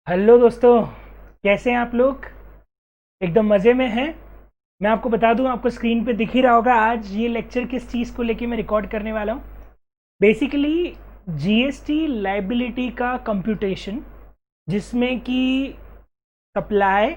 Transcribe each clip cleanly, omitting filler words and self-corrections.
Hello दोस्तों, कैसे हैं आप लोग? एकदम मज़े में हैं। मैं आपको बता दूं, आपको स्क्रीन पे दिख ही रहा होगा आज ये लेक्चर किस चीज़ को लेके मैं रिकॉर्ड करने वाला हूं। बेसिकली जीएसटी लाइबिलिटी का कंप्यूटेशन, जिसमें कि सप्लाई,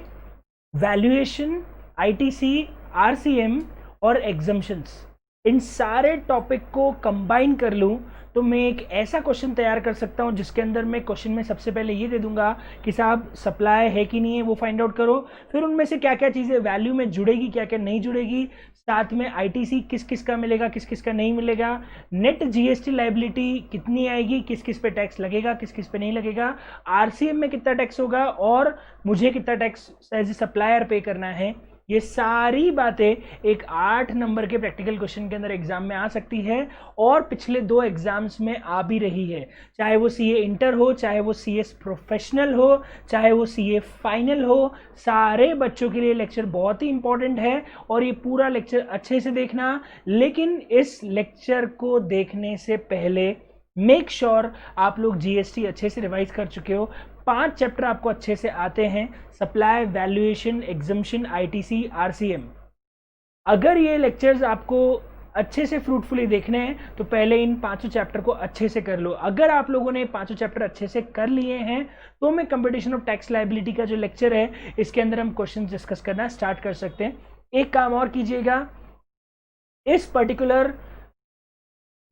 वैल्यूएशन, आईटीसी, आरसीएम और एग्जम्पशंस, इन सारे टॉपिक को कंबाइन कर लूँ तो मैं एक ऐसा क्वेश्चन तैयार कर सकता हूँ जिसके अंदर मैं क्वेश्चन में सबसे पहले ये दे दूंगा कि साहब सप्लाई है कि नहीं है वो फाइंड आउट करो, फिर उनमें से क्या क्या चीज़ें वैल्यू में जुड़ेगी, क्या क्या नहीं जुड़ेगी, साथ में आईटीसी किस किस का मिलेगा, किस किस का नहीं मिलेगा, नेट जीएसटी लाइबिलिटी कितनी आएगी, किस किस पे टैक्स लगेगा, किस किस पे नहीं लगेगा, आरसीएम में कितना टैक्स होगा और मुझे कितना टैक्स एज ए सप्लायर पे करना है। ये सारी बातें एक 8 नंबर के प्रैक्टिकल क्वेश्चन के अंदर एग्जाम में आ सकती है और पिछले 2 एग्जाम्स में आ भी रही है, चाहे वो सीए इंटर हो, चाहे वो सीएस प्रोफेशनल हो, चाहे वो सीए फाइनल हो। सारे बच्चों के लिए लेक्चर बहुत ही इंपॉर्टेंट है और ये पूरा लेक्चर अच्छे से देखना। लेकिन इस लेक्चर को देखने से पहले मेक श्योर आप लोग जीएसटी अच्छे से रिवाइज कर चुके हो। 5 चैप्टर आपको अच्छे से आते हैं: supply, valuation, exemption, ITC, RCM. अगर ये लेक्चर्स आपको अच्छे से फ्रूटफुली देखने हैं तो पहले इन 5 चैप्टर को अच्छे से कर लो। अगर आप लोगों ने 5 चैप्टर अच्छे से कर लिए हैं तो मैं कंपटीशन ऑफ टैक्स लाइबिलिटी का जो लेक्चर है इसके अंदर हम क्वेश्चन डिस्कस करना स्टार्ट कर सकते हैं। एक काम और कीजिएगा, इस पर्टिकुलर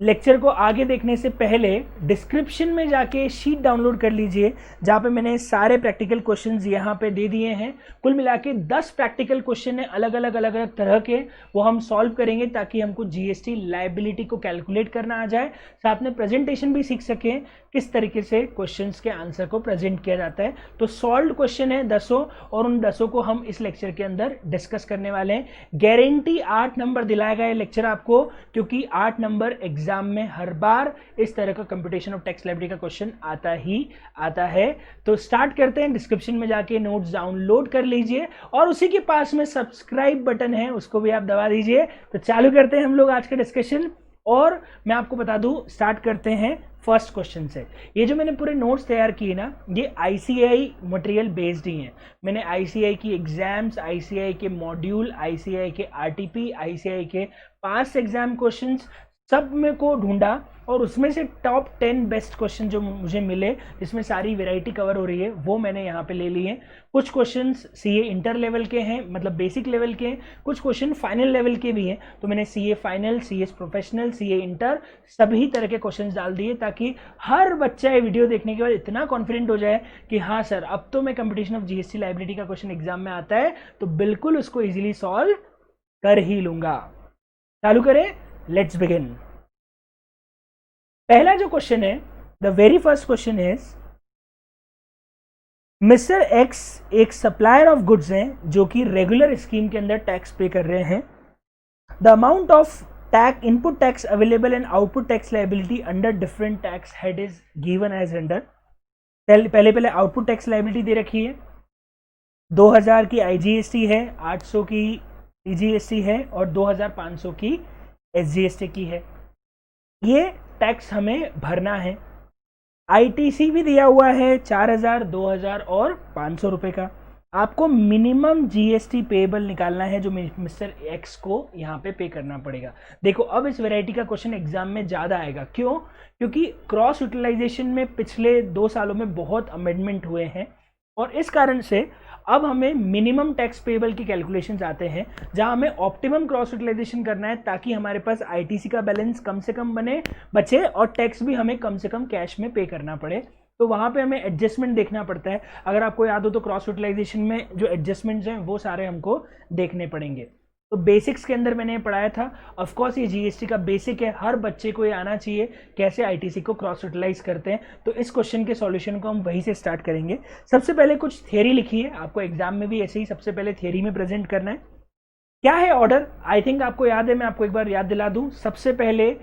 लेक्चर को आगे देखने से पहले डिस्क्रिप्शन में जाके शीट डाउनलोड कर लीजिए, जहाँ पे मैंने सारे प्रैक्टिकल क्वेश्चंस यहाँ पे दे दिए हैं। कुल मिला के 10 प्रैक्टिकल क्वेश्चन है अलग अलग तरह के, वो हम सॉल्व करेंगे ताकि हमको जीएसटी लाइबिलिटी को कैलकुलेट करना आ जाए, साथ में प्रेजेंटेशन भी सीख सकें किस तरीके से क्वेश्चंस के आंसर को प्रेजेंट किया जाता है। तो सॉल्व क्वेश्चन है 10 और उन 10 को हम इस लेक्चर के अंदर डिस्कस करने वाले हैं। गारंटी 8 नंबर दिलाएगा ये लेक्चर आपको, क्योंकि 8 नंबर एग्जाम में हर बार इस तरह का कंप्यूटेशन ऑफ टैक्स लाइबिलिटी का क्वेश्चन आता है। तो स्टार्ट करते हैं। डिस्क्रिप्शन में जाके नोट्स डाउनलोड कर लीजिए और उसी के पास में सब्सक्राइब बटन है, उसको भी आप दबा दीजिए। तो चालू करते हैं हम लोग आज का डिस्कशन। और मैं आपको बता दूं, स्टार्ट करते हैं फर्स्ट क्वेश्चन से। ये जो मैंने पूरे नोट्स तैयार किए ना, ये आईसीएआई मटेरियल बेस्ड ही हैं। मैंने आईसीएआई की एग्जाम्स, आईसीएआई के मॉड्यूल, आईसीएआई के आरटीपी, आईसीएआई के पास्ट एग्जाम क्वेश्चंस सब में को ढूंढा और उसमें से टॉप 10 बेस्ट क्वेश्चन जो मुझे मिले, जिसमें सारी वैरायटी कवर हो रही है, वो मैंने यहाँ पे ले लिए। कुछ क्वेश्चंस सीए इंटर लेवल के हैं, मतलब बेसिक लेवल के हैं, कुछ क्वेश्चन फाइनल लेवल के भी हैं। तो मैंने CA final, CS professional, CA inter सभी तरह के क्वेश्चंस डाल दिए, ताकि हर बच्चा ये वीडियो देखने के बाद इतना कॉन्फिडेंट हो जाए कि हाँ सर, अब तो मैं कंपटीशन ऑफ जीएसटी लाइबिलिटी का क्वेश्चन एग्जाम में आता है तो बिल्कुल उसको ईजिली सॉल्व कर ही लूंगा। चालू करें, लेट्स बिगिन। पहला जो क्वेश्चन है, the very first question is, mister x एक सप्लायर ऑफ गुड्स हैं जो कि रेगुलर स्कीम के अंदर टैक्स पे कर रहे हैं। The amount of tax, input tax available and output tax liability under different tax head is given as under. पहले आउटपुट टैक्स लाइबिलिटी दे रखी है, 2000 की आईजीएसटी है, 800 की सीजीएसटी है और 2500 की एसजीएसटी की है। ये टैक्स हमें भरना है। आईटीसी भी दिया हुआ है 4000, 2000 और 500 रुपए का। आपको मिनिमम जीएसटी पेएबल निकालना है जो मिस्टर एक्स को यहाँ पे पे करना पड़ेगा। देखो, अब इस वैरायटी का क्वेश्चन एग्जाम में ज़्यादा आएगा। क्यों? क्योंकि क्रॉस यूटिलाइजेशन में पिछले 2 सालों में बहुत अमेंडमेंट हुए हैं और इस कारण से अब हमें मिनिमम टैक्स पेएबल की कैलकुलेशंस आते हैं, जहां हमें ऑप्टिमम क्रॉस यूटिलाइजेशन करना है ताकि हमारे पास आईटीसी का बैलेंस कम से कम बचे और टैक्स भी हमें कम से कम कैश में पे करना पड़े। तो वहां पे हमें एडजस्टमेंट देखना पड़ता है। अगर आपको याद हो तो क्रॉस यूटिलाइजेशन में जो एडजस्टमेंट्स हैं वो सारे हमको देखने पड़ेंगे। तो बेसिक्स के अंदर मैंने पढ़ाया था। ऑफ कोर्स ये जीएसटी का बेसिक है, हर बच्चे को ये आना चाहिए कैसे आईटीसी को क्रॉस यूटिलाइज करते हैं। तो इस क्वेश्चन के सॉल्यूशन को हम वहीं से स्टार्ट करेंगे। सबसे पहले कुछ थियरी लिखी है, आपको एग्जाम में भी ऐसे ही सबसे पहले थियरी में प्रेजेंट करना है। क्या है ऑर्डर? आई थिंक आपको याद है, मैं आपको एक बार याद दिला दूं। सबसे पहले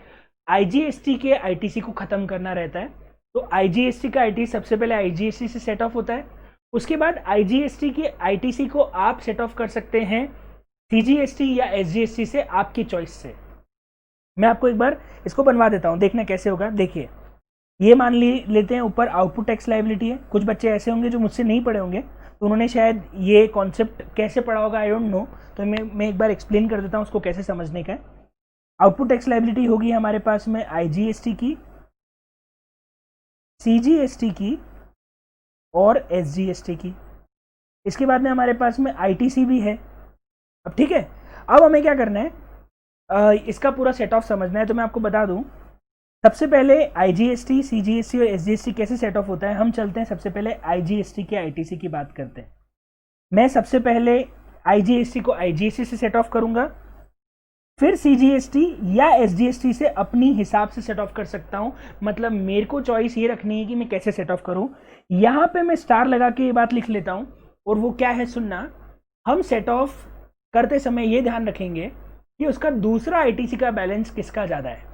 आईजीएसटी के आईटीसी को खत्म करना रहता है। तो आईजीएसटी का आईटीसी सबसे पहले आईजीएसटी से सेट ऑफ होता है। उसके बाद आईजीएसटी के आईटीसी को आप सेट ऑफ कर सकते हैं सीजीएसटी या एसजीएसटी से, आपकी चॉइस से। मैं आपको एक बार इसको बनवा देता हूं, देखना कैसे होगा। देखिए, ये मान लेते हैं ऊपर आउटपुट टैक्स लायबिलिटी है। कुछ बच्चे ऐसे होंगे जो मुझसे नहीं पढ़े होंगे, तो उन्होंने शायद ये कॉन्सेप्ट कैसे पढ़ा होगा, आई डोंट नो, तो मैं एक बार एक्सप्लेन कर देता हूँ उसको कैसे समझने का है। आउटपुट टैक्स लायबिलिटी होगी हमारे पास में IGST की, CGST की और SGST की। इसके बाद में हमारे पास में ITC भी है। अब ठीक है, अब हमें क्या करना है, इसका पूरा सेट ऑफ समझना है। तो मैं आपको बता दूं, सबसे पहले IGST, CGST और SGST कैसे सेट ऑफ होता है। हम चलते हैं सबसे पहले IGST के ITC की बात करते हैं। मैं सबसे पहले IGST को IGST से सेट ऑफ करूंगा, फिर CGST या SGST से अपनी हिसाब से सेट ऑफ कर सकता हूं। मतलब मेरे को चॉइस ये रखनी है कि मैं कैसे सेट ऑफ करूं। यहां पे मैं स्टार लगा के ये बात लिख लेता हूं, और वो क्या है सुनना। हम सेट ऑफ करते समय ये ध्यान रखेंगे कि उसका दूसरा ITC का बैलेंस किसका ज़्यादा है।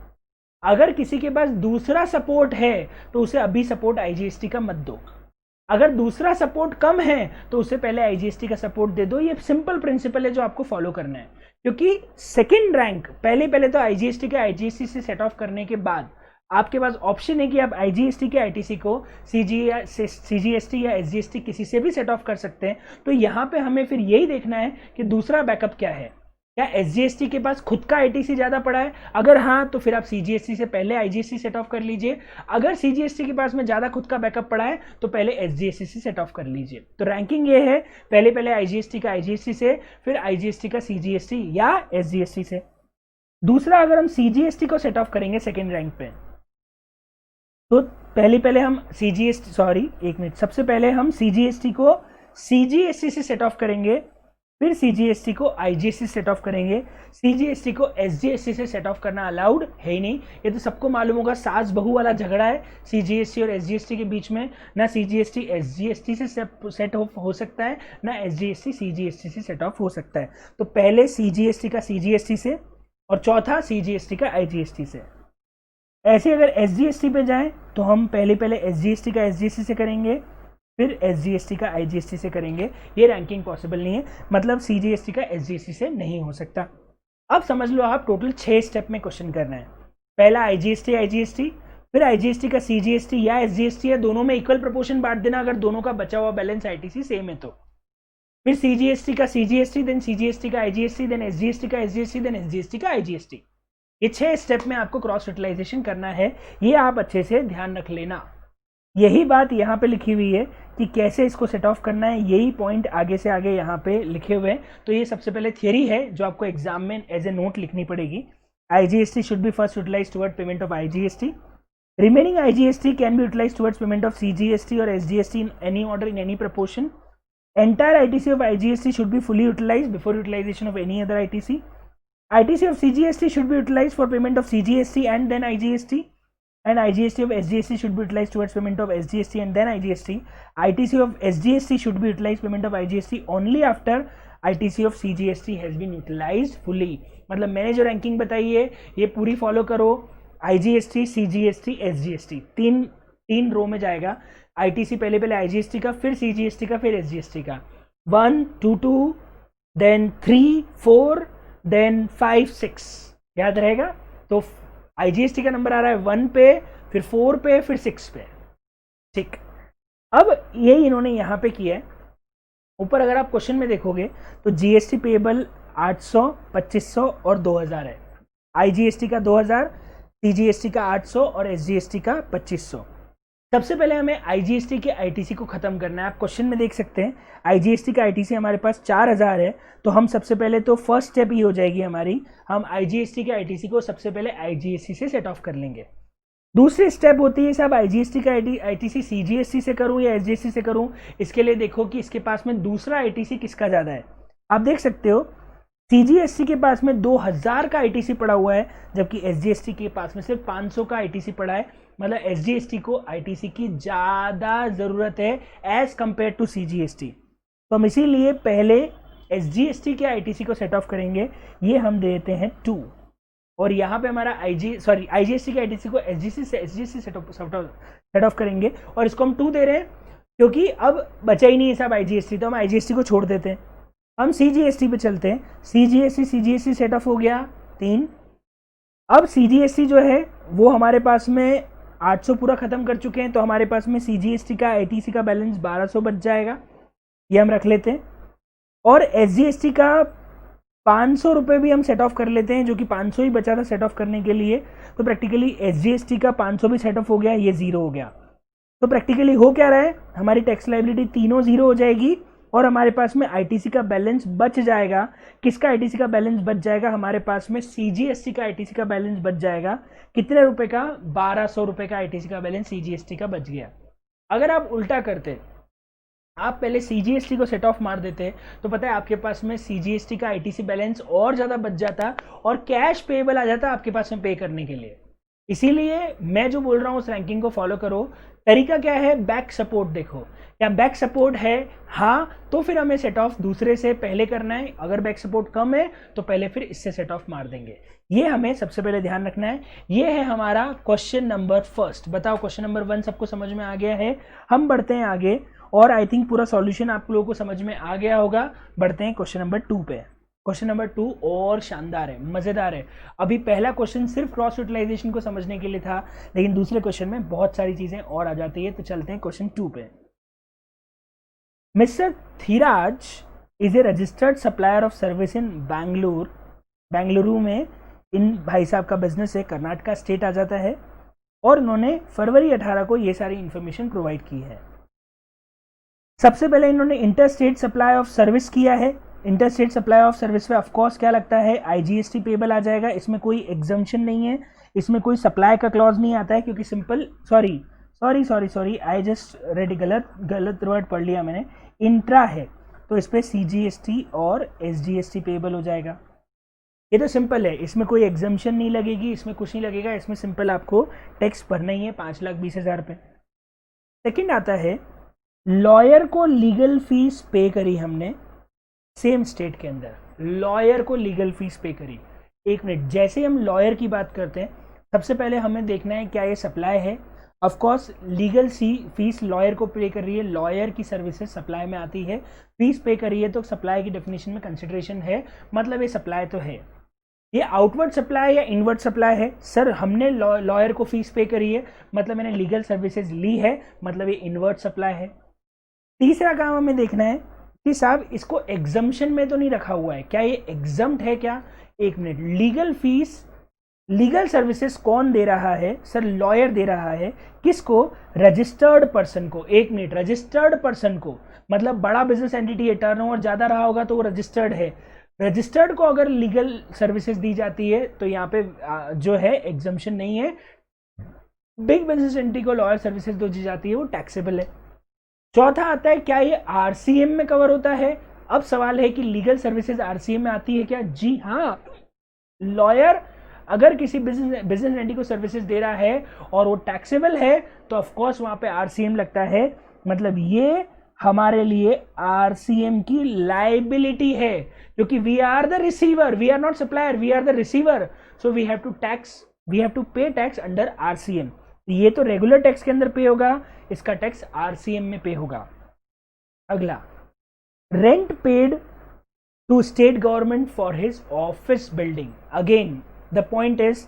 अगर किसी के पास दूसरा सपोर्ट है तो उसे अभी सपोर्ट IGST का मत दो। अगर दूसरा सपोर्ट कम है तो उससे पहले IGST का सपोर्ट दे दो। ये सिंपल प्रिंसिपल है जो आपको फॉलो करना है, क्योंकि सेकंड रैंक पहले तो IGST के IGST से सेट ऑफ करने के बाद आपके पास ऑप्शन है कि आप IGST के ITC को CGST या SGST किसी से भी सेट ऑफ कर सकते हैं। तो यहाँ पे हमें फिर यही देखना है कि दूसरा बैकअप क्या है। क्या SGST के पास खुद का ITC ज्यादा पड़ा है? अगर हाँ तो फिर आप CGST से पहले IGST सेट ऑफ कर लीजिए। अगर CGST के पास में ज्यादा खुद का बैकअप पड़ा है तो पहले SGST से सेट ऑफ कर लीजिए। तो रैंकिंग ये है, पहले IGST का IGST से, फिर IGST का CGST या SGST से। दूसरा, अगर हम CGST को सेट ऑफ करेंगे सेकेंड रैंक पे, तो पहले हम सबसे पहले हम CGST को CGST से सेट ऑफ करेंगे, फिर CGST को IGST सेट ऑफ करेंगे। CGST को SGST से सेट ऑफ करना अलाउड है ही नहीं, ये तो सबको मालूम होगा। सास बहू वाला झगड़ा है CGST और SGST के बीच में। ना CGST SGST से सेट ऑफ हो सकता है, ना SGST CGST से सेट ऑफ हो सकता है। तो पहले CGST का CGST से, और चौथा CGST का IGST से। ऐसे अगर SGST पे जाएं तो हम पहले SGST का SGST से करेंगे, फिर SGST का IGST से करेंगे। ये रैंकिंग पॉसिबल नहीं है, मतलब CGST का SGST से नहीं हो सकता। अब समझ लो आप, टोटल 6 स्टेप में क्वेश्चन करना है। पहला IGST फिर IGST का CGST या SGST है, दोनों में इक्वल प्रोपोर्शन बांट देना अगर दोनों का बचा हुआ बैलेंस ITC सेम है तो। फिर CGST का CGST, देन CGST का IGST, देन SGST का SGST, देन SGST का IGST। ये 6 स्टेप में आपको क्रॉस यूटिलाइजेशन करना है। ये आप अच्छे से ध्यान रख लेना। यही बात यहाँ पे लिखी हुई है कि कैसे इसको सेट ऑफ करना है, यही पॉइंट आगे से आगे यहाँ पे लिखे हुए हैं। तो ये सबसे पहले थियरी है जो आपको एग्जाम में एज ए नोट लिखनी पड़ेगी। IGST should be first utilise toward payment of IGST। Remaining IGST can be utilise towards payment of CGST और SGST in any order, in any proportion. Entire ITC of IGST should be fully utilized before utilization of any other ITC. ITC of CGST should be utilized for payment of CGST and then IGST. And IGST of SGST should be utilized towards payment of SGST and then IGST. ITC of SGST should be utilized payment of IGST only after ITC of CGST has been utilized fully. मतलब मैंने जो ranking बताई है ये पूरी follow करो। IGST, CGST, SGST तीन रो में जाएगा। ITC पहले IGST का, फिर CGST का, फिर SGST का। 1, 2, 2, then 3, 4, then 5, 6 याद रहेगा। तो IGST का नंबर आ रहा है 1 पे, फिर 4 पे, फिर 6 पे। ठीक, अब ये इन्होंने यहाँ पे किया है। ऊपर अगर आप क्वेश्चन में देखोगे तो GST पेबल 800, 2500 और 2000 है। IGST का 2000, CGST का 800 और SGST का 2500। सबसे पहले हमें IGST के ITC को खत्म करना है। आप क्वेश्चन में देख सकते हैं IGST का ITC हमारे पास 4000 है। तो हम सबसे पहले तो फर्स्ट स्टेप ही हो जाएगी हमारी, हम IGST के ITC को सबसे पहले IGST से सेट ऑफ कर लेंगे। दूसरी स्टेप होती है साहब IGST का ITC CGST से करूं या SGST से करूं। इसके लिए देखो कि इसके पास में दूसरा ITC किसका ज़्यादा है। आप देख सकते हो CGST के पास में 2000 का ITC पड़ा हुआ है, जबकि SGST के पास में सिर्फ 500 का ITC पड़ा है। मतलब SGST को ITC की ज़्यादा ज़रूरत है एज कंपेयर टू CGST। तो हम इसीलिए पहले SGST के ITC को सेट ऑफ करेंगे। ये हम देते हैं 2, और यहाँ पे हमारा IGST के ITC को SGST सेट ऑफ करेंगे, और इसको हम 2 दे रहे हैं क्योंकि अब बचा ही नहीं है साहब IGST, तो हम IGST को छोड़ देते हैं। हम CGST पे चलते हैं। CGST सेट ऑफ हो गया 3। अब CGST जो है वो हमारे पास में 800 पूरा खत्म कर चुके हैं, तो हमारे पास में CGST का ITC का बैलेंस 1200 बच जाएगा, ये हम रख लेते हैं। और SGST का 500 रुपये भी हम सेट ऑफ कर लेते हैं, जो कि 500 ही बचा था सेट ऑफ करने के लिए। तो प्रैक्टिकली SGST का 500 भी सेट ऑफ हो गया, ये जीरो हो गया। तो प्रैक्टिकली हो क्या रहा है, हमारी टैक्स लायबिलिटी तीनों जीरो हो जाएगी और हमारे पास में ITC का बैलेंस बच जाएगा। किसका ITC का बैलेंस बच जाएगा, हमारे पास में CGST का ITC का बैलेंस बच जाएगा। कितने रुपए का, 1200 रुपये का ITC का बैलेंस CGST का बच गया। अगर आप उल्टा करते, आप पहले CGST को सेट ऑफ मार देते, तो पता है आपके पास में CGST का ITC बैलेंस और ज़्यादा बच जाता और कैश पेएबल आ जाता आपके पास में पे करने के लिए। इसीलिए मैं जो बोल रहा हूँ उस रैंकिंग को फॉलो करो। तरीका क्या है, बैक सपोर्ट देखो, क्या बैक सपोर्ट है, हाँ तो फिर हमें सेट ऑफ दूसरे से पहले करना है। अगर बैक सपोर्ट कम है तो पहले फिर इससे सेट ऑफ मार देंगे, ये हमें सबसे पहले ध्यान रखना है। ये है हमारा क्वेश्चन नंबर फर्स्ट। बताओ क्वेश्चन नंबर 1 सबको समझ में आ गया है? हम बढ़ते हैं आगे और आई थिंक पूरा सॉल्यूशन आप लोगों को समझ में आ गया होगा। बढ़ते हैं क्वेश्चन नंबर 2 पे। क्वेश्चन नंबर 2 और शानदार है, मजेदार है। अभी पहला क्वेश्चन सिर्फ क्रॉस यूटिलाइजेशन को समझने के लिए था, लेकिन दूसरे क्वेश्चन में बहुत सारी चीजें और आ जाती है। तो चलते हैं क्वेश्चन 2 पे। Mister Dheeraj is a registered supplier of service in Bengaluru में इन भाई साहब का बिजनेस है, कर्नाटका स्टेट आ जाता है, और उन्होंने फरवरी 18 को ये सारी इंफॉर्मेशन प्रोवाइड की है। सबसे पहले इन्होंने inter state supply of service किया है। Inter state supply of service पे ऑफकोर्स क्या लगता है, IGST पेबल आ जाएगा, इसमें कोई एग्जम्पशन नहीं है, इसमें कोई सप्लाई का क्लॉज नहीं आता है, क्योंकि simple sorry I just ready गलत वर्ड पढ़ लिया मैंने, इंट्रा है तो इस पर CGST और SGST पेबल हो जाएगा। ये तो सिंपल है, इसमें कोई एग्जम्पशन नहीं लगेगी, इसमें कुछ नहीं लगेगा, इसमें सिंपल आपको टैक्स भरना ही है 5,20,000 रुपये। सेकेंड आता है, लॉयर को लीगल फीस पे करी हमने सेम स्टेट के अंदर, लॉयर को लीगल फीस पे करी। एक मिनट, जैसे ही हम लॉयर की बात करते हैं सबसे पहले हमें देखना है क्या ये सप्लाई है। Of course legal fees lawyer को पे कर रही है, लॉयर की सर्विसेज सप्लाई में आती है, फीस पे कर रही है तो सप्लाई की डेफिनेशन में कंसिडरेशन है, मतलब ये सप्लाई तो है। ये आउटवर्ड सप्लाई या इनवर्ड सप्लाई है? सर हमने लॉयर को फीस पे करी है, मतलब मैंने लीगल सर्विसेज ली है, मतलब ये इनवर्ड सप्लाई है। तीसरा काम हमें देखना है कि साहब इसको एग्जम्पशन में तो नहीं रखा हुआ है, क्या ये एग्जम्प्ट है क्या? एक minute, legal fees legal services कौन दे रहा है? सर लॉयर दे रहा है। किसको? रजिस्टर्ड पर्सन को। एक मिनट, रजिस्टर्ड पर्सन को मतलब बड़ा बिजनेस एंटिटी है, टर्नओवर ज्यादा रहा होगा तो वो रजिस्टर्ड है। रजिस्टर्ड को अगर लीगल सर्विसेज दी जाती है तो यहाँ पे जो है एग्जम्पशन नहीं है। बिग बिजनेस एंटिटी को लॉयर सर्विसेज दी जाती है वो टैक्सेबल है। चौथा आता है, क्या ये RCM में कवर होता है? अब सवाल है कि लीगल सर्विसेज RCM में आती है क्या? जी हाँ, लॉयर अगर किसी बिजनेस एंटिटी को सर्विसेज दे रहा है और वो टैक्सेबल है तो ऑफकोर्स वहां पे RCM लगता है, मतलब ये हमारे लिए RCM की लाइबिलिटी है, क्योंकि we are the receiver, we are not supplier, we are the receiver, so we have to pay tax under RCM। ये तो रेगुलर टैक्स के अंदर पे होगा, इसका टैक्स RCM में पे होगा। अगला, rent paid to state government for his office building. Again the point is,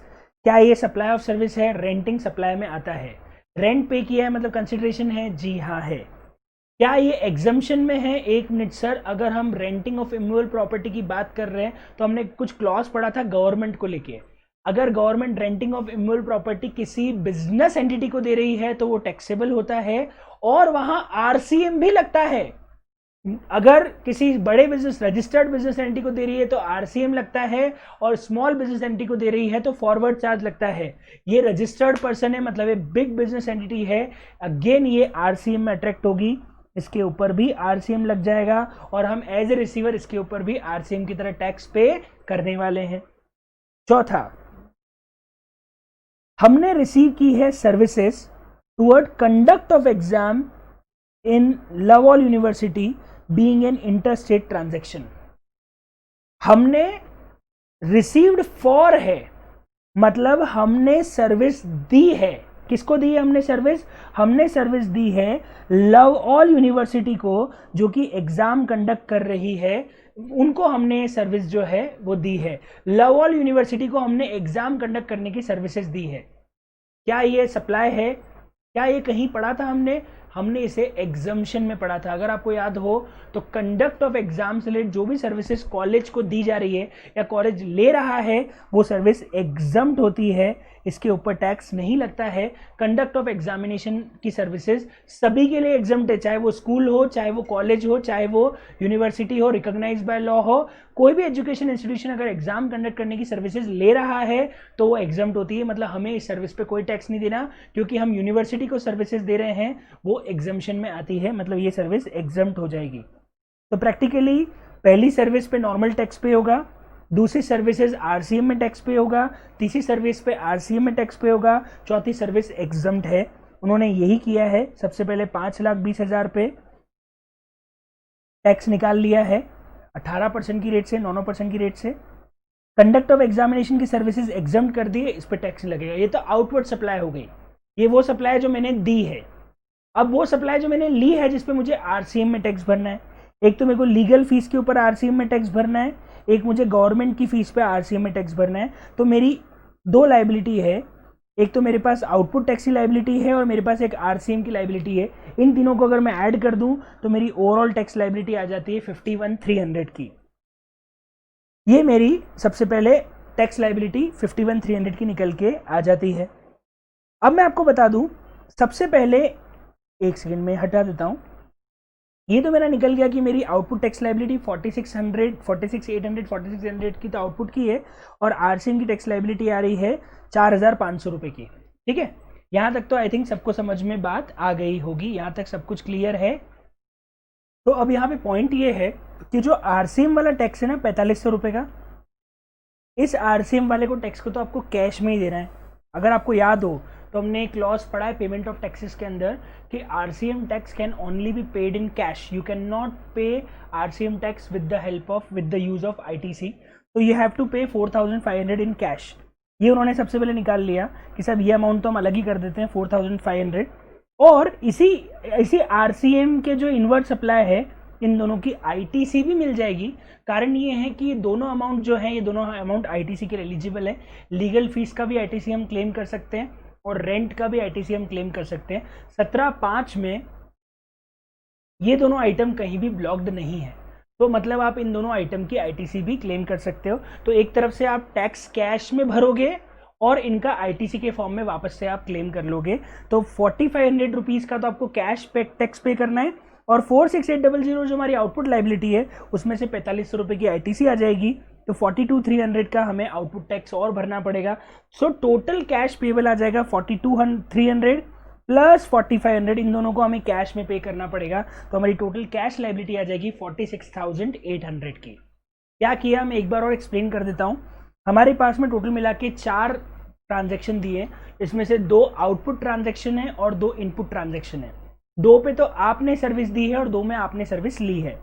क्या ये सप्लाई ऑफ सर्विस है? रेंटिंग सप्लाई में आता है। रेंट पे किया है मतलब कंसिडरेशन है? जी हाँ है। क्या ये एग्जम्पशन में है? एक मिनट सर, अगर हम रेंटिंग ऑफ इमूवेबल प्रॉपर्टी की बात कर रहे हैं तो हमने कुछ क्लॉज पढ़ा था गवर्नमेंट को लेके। अगर government renting of immovable property किसी बिजनेस एंटिटी को दे रही है तो वो टैक्सेबल होता है और वहां RCM भी लगता है। अगर किसी बड़े बिजनेस रजिस्टर्ड बिजनेस एंटिटी को दे रही है तो RCM लगता है, और स्मॉल बिजनेस एंटिटी को दे रही है तो फॉरवर्ड चार्ज लगता है। ये रजिस्टर्ड पर्सन है, मतलब ये बिग बिजनेस एंटिटी है, अगेन ये RCM में अट्रैक्ट होगी, इसके ऊपर भी RCM लग जाएगा और हम एज ए रिसीवर इसके ऊपर भी RCM की तरह टैक्स पे करने वाले हैं। चौथा, हमने रिसीव की है services toward conduct of exam in लवॉल university being an interstate transaction. हमने रिसीव्ड फॉर है, मतलब हमने सर्विस दी है। किसको दी है हमने सर्विस? हमने सर्विस दी है लवॉल यूनिवर्सिटी को, जो कि एग्जाम कंडक्ट कर रही है, उनको हमने सर्विस जो है वो दी है। लवॉल यूनिवर्सिटी को हमने एग्जाम कंडक्ट करने की सर्विसेज दी है। क्या ये सप्लाई है? क्या ये कहीं पढ़ा था हमने इसे एग्जम्पशन में पढ़ा था। अगर आपको याद हो तो कंडक्ट ऑफ एग्जाम से रिलेटेड जो भी सर्विसेज कॉलेज को दी जा रही है या कॉलेज ले रहा है वो सर्विस एग्जम्प्ट होती है, इसके ऊपर टैक्स नहीं लगता है। कंडक्ट ऑफ एग्जामिनेशन की सर्विसेज सभी के लिए एग्जम्प्ट है, चाहे वो स्कूल हो, चाहे वो कॉलेज हो, चाहे वो यूनिवर्सिटी हो, रिकॉग्नाइज्ड बाय लॉ हो। कोई भी एजुकेशन इंस्टीट्यूशन अगर एग्जाम कंडक्ट करने की सर्विसेज ले रहा है तो वो एग्जम्प्ट होती है। मतलब हमें इस सर्विस पे कोई टैक्स नहीं देना, क्योंकि हम यूनिवर्सिटी को सर्विसेज दे रहे हैं, वो एग्जम्पशन में आती है, मतलब ये सर्विस एग्जम्प्ट हो जाएगी। तो प्रैक्टिकली पहली सर्विस पे नॉर्मल टैक्स पे होगा, दूसरी सर्विसेज आरसीएम में टैक्स पे होगा, तीसरी सर्विस पे आरसीएम में टैक्स पे होगा, चौथी सर्विस एग्जम्प्ट है। उन्होंने यही किया है, सबसे पहले 5,20,000 पे टैक्स निकाल लिया है 18% की रेट से, 9% की रेट से। कंडक्ट ऑफ एग्जामिनेशन की सर्विसेज एग्जम्प्ट कर दिए, इस पर टैक्स लगेगा। ये तो आउटवर्ड सप्लाई हो गई, ये वो सप्लाई जो मैंने दी है। अब वो सप्लाई जो मैंने ली है जिसपे मुझे आरसीएम में टैक्स भरना है, एक तो मेरे को लीगल फीस के ऊपर आरसीएम में टैक्स भरना है, एक मुझे गवर्नमेंट की फीस पे आरसीएम में टैक्स भरना है। तो मेरी दो लाइबिलिटी है, एक तो मेरे पास आउटपुट टैक्स की लाइबिलिटी है और मेरे पास एक आरसीएम की लाइबिलिटी है। इन तीनों को अगर मैं ऐड कर दूं तो मेरी ओवरऑल टैक्स लाइबिलिटी आ जाती है 51,300 की। ये मेरी सबसे पहले टैक्स लाइबिलिटी 51,300 की निकल के आ जाती है। अब मैं आपको बता दूं, सबसे पहले एक सेकेंड में हटा देता हूं, ये तो मेरा निकल गया कि मेरी आउटपुट टैक्स लाइबिलिटी 46,800 46,600 की तो आउटपुट की है, और आरसीएम की टैक्स लाइबिलिटी आ रही है 4,500 रुपए की। ठीक है, यहां तक तो आई थिंक सबको समझ में बात आ गई होगी, यहां तक सब कुछ क्लियर है। तो अब यहाँ पे पॉइंट ये है कि जो आरसीएम वाला टैक्स है ना 4,500 रुपए का, इस आरसीएम वाले को टैक्स को तो आपको कैश में ही देना है। अगर आपको याद हो तो हमने एक क्लॉज पढ़ा है पेमेंट ऑफ टैक्सेस के अंदर कि RCM tax can only be paid in cash, you can not pay RCM tax with the use of ITC, तो you have to pay 4,500 in cash. ये उन्होंने सबसे पहले निकाल लिया कि सब ये अमाउंट तो हम अलग ही कर देते हैं 4,500, और इसी आरसीएम के जो इनवर्ट सप्लाई है इन दोनों की आईटीसी भी मिल जाएगी। कारण ये है कि ये दोनों अमाउंट जो है, ये दोनों अमाउंट आईटीसी के लिए एलिजिबल है। लीगल फीस का भी आईटीसी हम क्लेम कर सकते हैं और रेंट का भी आईटीसी हम क्लेम कर सकते हैं। 17(5) में ये दोनों आइटम कहीं भी ब्लॉक्ड नहीं है, तो मतलब आप इन दोनों आइटम की आईटीसी भी क्लेम कर सकते हो। तो एक तरफ से आप टैक्स कैश में भरोगे और इनका आईटीसी के फॉर्म में वापस से आप क्लेम कर लोगे। तो 4,500 रुपीज़ का तो आपको कैश पे टैक्स पे करना है, और 46,800 जो हमारी आउटपुट लाइबिलिटी है उसमें से 4,500 रुपये की आईटीसी आ जाएगी। तो 42,300 का हमें आउटपुट टैक्स और भरना पड़ेगा। सो टोटल कैश पेबल आ जाएगा 42,300 प्लस 4,500, इन दोनों को हमें कैश में पे करना पड़ेगा। तो हमारी टोटल कैश लाइबिलिटी आ जाएगी 46,800 की। क्या किया मैं एक बार और एक्सप्लेन कर देता हूँ। हमारे पास में टोटल मिला के 4 ट्रांजेक्शन दिए, इसमें से 2 आउटपुट ट्रांजेक्शन है और 2 इनपुट ट्रांजेक्शन है। 2 पे तो आपने सर्विस दी है और 2 में आपने सर्विस ली है।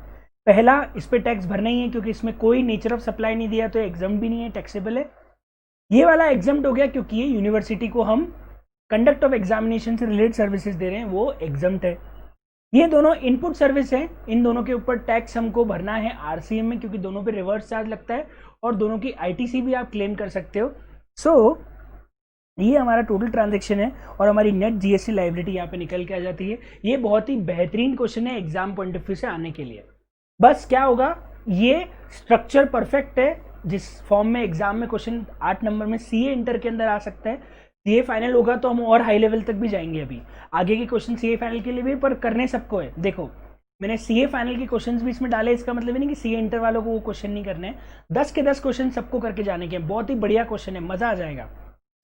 पहला इस पे टैक्स भरना ही है क्योंकि इसमें कोई नेचर ऑफ सप्लाई नहीं दिया, तो एग्जम्प्ट भी नहीं है, टैक्सेबल है। ये वाला एग्जम्प्ट हो गया क्योंकि ये यूनिवर्सिटी को हम कंडक्ट ऑफ एग्जामिनेशन से रिलेटेड सर्विसेज दे रहे हैं, वो एग्जम्प्ट है। ये दोनों इनपुट सर्विस है, इन दोनों के ऊपर टैक्स हमको भरना है आरसीएम में, क्योंकि दोनों पे रिवर्स चार्ज लगता है और दोनों की आईटीसी भी आप क्लेम कर सकते हो। सो ये हमारा टोटल ट्रांजैक्शन है और हमारी नेट जीएसटी लाइबिलिटी यहाँ पे निकल के आ जाती है। ये बहुत ही बेहतरीन क्वेश्चन है एग्जाम पॉइंट ऑफ व्यू से आने के लिए। बस क्या होगा, ये स्ट्रक्चर परफेक्ट है जिस फॉर्म में एग्जाम में क्वेश्चन 8 नंबर में सीए इंटर के अंदर आ सकता है। सीए फाइनल होगा तो हम और हाई लेवल तक भी जाएंगे, अभी आगे के क्वेश्चन सीए फाइनल के लिए भी, पर करने सबको है। देखो मैंने सीए फाइनल के क्वेश्चंस भी इसमें डाले, इसका मतलब नहीं कि सीए इंटर वालों को वो क्वेश्चन नहीं करने हैं। 10 के 10 क्वेश्चन सबको करके जाने के, बहुत ही बढ़िया क्वेश्चन है, मजा आ जाएगा।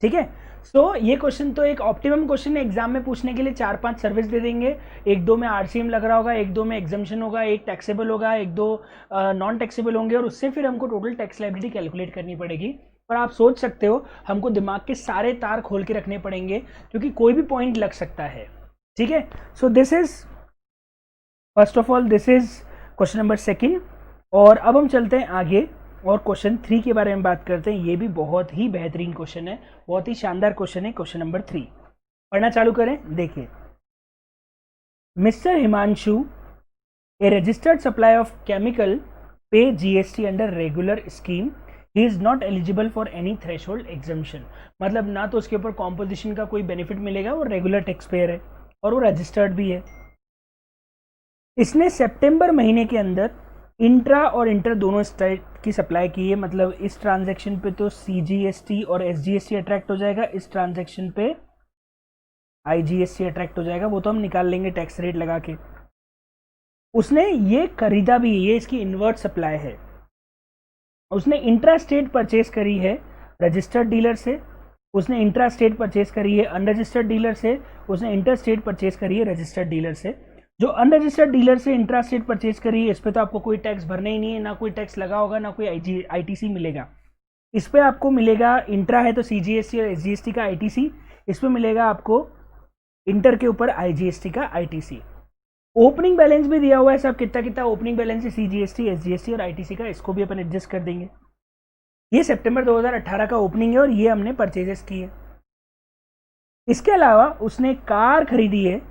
ठीक है, सो ये क्वेश्चन तो एक ऑप्टिमम क्वेश्चन है एग्जाम में पूछने के लिए। 4-5 सर्विस दे देंगे, 1-2 में आरसीएम लग रहा होगा, 1-2 में एग्जम्पशन होगा, 1 टैक्सेबल होगा, 1-2 नॉन टैक्सेबल होंगे, और उससे फिर हमको टोटल टैक्स लायबिलिटी कैलकुलेट करनी पड़ेगी। पर आप सोच सकते हो हमको दिमाग के सारे तार खोल के रखने पड़ेंगे क्योंकि कोई भी पॉइंट लग सकता है। ठीक है, so this is first of all this is question number 2, और अब हम चलते हैं आगे और क्वेश्चन 3 के बारे में बात करते हैं। ये भी बहुत ही बेहतरीन क्वेश्चन है, बहुत ही शानदार क्वेश्चन है। क्वेश्चन नंबर 3 पढ़ना चालू करें। देखिए, mister Himanshu, a registered supply of chemical, pay GST under regular scheme, he is not eligible for any threshold exemption, मतलब ना तो उसके ऊपर कॉम्पोजिशन का कोई बेनिफिट मिलेगा, वो रेगुलर टैक्स पेयर है और वो रजिस्टर्ड भी है। इसने सितंबर महीने के अंदर इंट्रा और इंटर दोनों स्टेट की सप्लाई की है, मतलब इस ट्रांजैक्शन पे तो CGST और SGST अट्रैक्ट हो जाएगा, इस ट्रांजैक्शन पे IGST अट्रैक्ट हो जाएगा, वो तो हम निकाल लेंगे टैक्स रेट लगा के। उसने ये खरीदा भी, ये इसकी इन्वर्ट सप्लाई है। उसने इंट्रा स्टेट परचेज करी है रजिस्टर्ड डीलर से, उसने इंट्रा स्टेट परचेज करी है अनरजिस्टर्ड डीलर से, उसने इंटर स्टेट परचेज करी है रजिस्टर्ड डीलर से। जो अनरजिस्टर्ड डीलर से इंट्रा स्टेट परचेज करी है, इस पर तो आपको कोई टैक्स भरना ही नहीं है, ना कोई टैक्स लगा होगा, ना कोई ITC मिलेगा। इस पर आपको मिलेगा, इंट्रा है तो CGST और SGST का ITC, इस पर मिलेगा आपको इंटर के ऊपर IGST का ITC। ओपनिंग बैलेंस भी दिया हुआ है सब, कितना कितना ओपनिंग बैलेंस है CGST, SGST और ITC का, इसको भी अपन एडजस्ट कर देंगे। ये सितंबर 2018 का ओपनिंग है और ये हमने परचेजेस की है। इसके अलावा उसने कार खरीदी है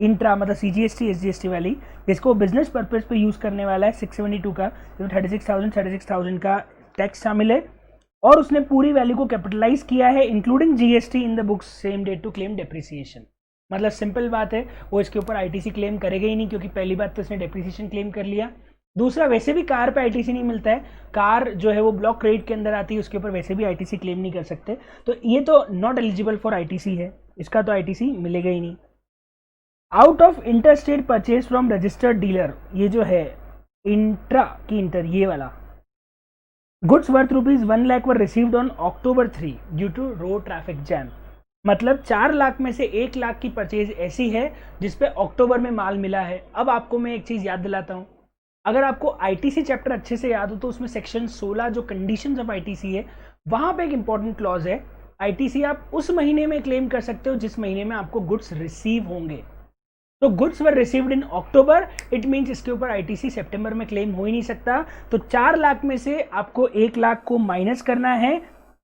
इंट्रा, मतलब CGST SGST वाली, जिसको बिजनेस पर्पज पे यूज करने वाला है 672 का, जो 36,000 का टैक्स शामिल है, और उसने पूरी वैल्यू को कैपिटलाइज किया है including GST in the books same date to claim depreciation. मतलब सिंपल बात है, वो इसके ऊपर ITC क्लेम करेगा ही नहीं, क्योंकि पहली बात तो इसने डेप्रिसिएशन क्लेम कर लिया, दूसरा वैसे भी कार पे ITC नहीं मिलता है, कार जो है वो ब्लॉक क्रेडिट के अंदर आती है, उसके ऊपर वैसे भी ITC क्लेम नहीं कर सकते, तो ये तो नॉट एलिजिबल फॉर ITC है, इसका तो ITC मिलेगा ही नहीं। Out of inter state purchase from registered dealer, ये जो है इंट्रा की इंटर, ये वाला goods worth ₹1 lakh were received on October 3 due to road traffic jam, मतलब 4 लाख में से 1 लाख की परचेज ऐसी है जिसपे अक्टूबर में माल मिला है। अब आपको मैं एक चीज याद दिलाता हूं, अगर आपको ITC चैप्टर अच्छे से याद हो तो उसमें सेक्शन 16 जो कंडीशंस ऑफ ITC है, वहां पे एक इंपॉर्टेंट क्लॉज है, ITC आप उस महीने में क्लेम कर सकते हो जिस महीने में आपको गुड्स रिसीव होंगे। तो goods were received in October, it means इसके ऊपर ITC सितंबर में क्लेम हो ही नहीं सकता। तो 4 लाख में से आपको 1 लाख को माइनस करना है,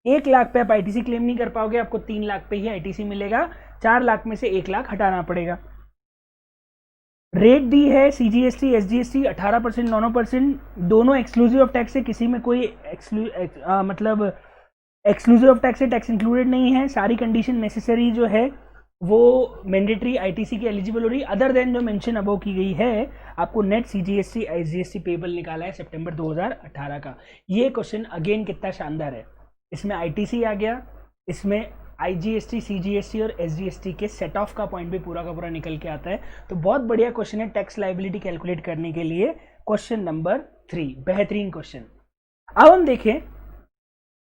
1 लाख पे आप ITC क्लेम नहीं कर पाओगे, आपको 3 लाख पे ही ITC मिलेगा, 4 लाख में से 1 लाख हटाना पड़ेगा। रेट दी है CGST SGST 18%, 9%, दोनों एक्सक्लूसिव ऑफ टैक्स है, किसी में कोई मतलब एक्सक्लूसिव ऑफ टैक्स है, टैक्स इंक्लूडेड नहीं है, सारी कंडीशन नेसेसरी जो है वो मैंडेटरी ITC की एलिजिबल हो रही, अदर देन जो मेंशन अबव की गई है। आपको नेट CGST SGST पेबल निकाला है सितंबर 2018 का। ये क्वेश्चन अगेन कितना शानदार है, इसमें ITC आ गया, इसमें IGST CGST और SGST के सेट ऑफ का पॉइंट भी पूरा का पूरा निकल के आता है। तो बहुत बढ़िया क्वेश्चन है टैक्स लाइबिलिटी कैलकुलेट करने के लिए। क्वेश्चन नंबर 3, बेहतरीन क्वेश्चन। अब हम देखें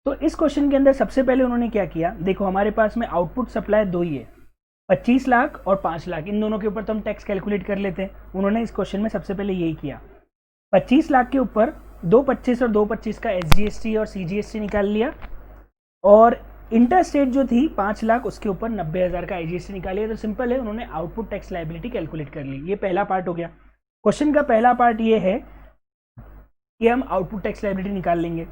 तो इस क्वेश्चन के अंदर सबसे पहले उन्होंने क्या किया, देखो हमारे पास में आउटपुट सप्लाई दो ही है, 25 लाख और 5 लाख, इन दोनों के ऊपर तो हम टैक्स कैलकुलेट कर लेते हैं। उन्होंने इस क्वेश्चन में सबसे पहले यही किया, 25 लाख के ऊपर 2.25 और 2.25 का SGST और CGST निकाल लिया, और इंटर स्टेट जो थी 5 लाख, उसके ऊपर 90,000 का IGST निकाल लिया। तो सिंपल है, उन्होंने आउटपुट टैक्स लाइबिलिटी कैलकुलेट कर ली। ये पहला पार्ट हो गया। क्वेश्चन का पहला पार्ट ये है कि हम आउटपुट टैक्स लाइबिलिटी निकाल लेंगे।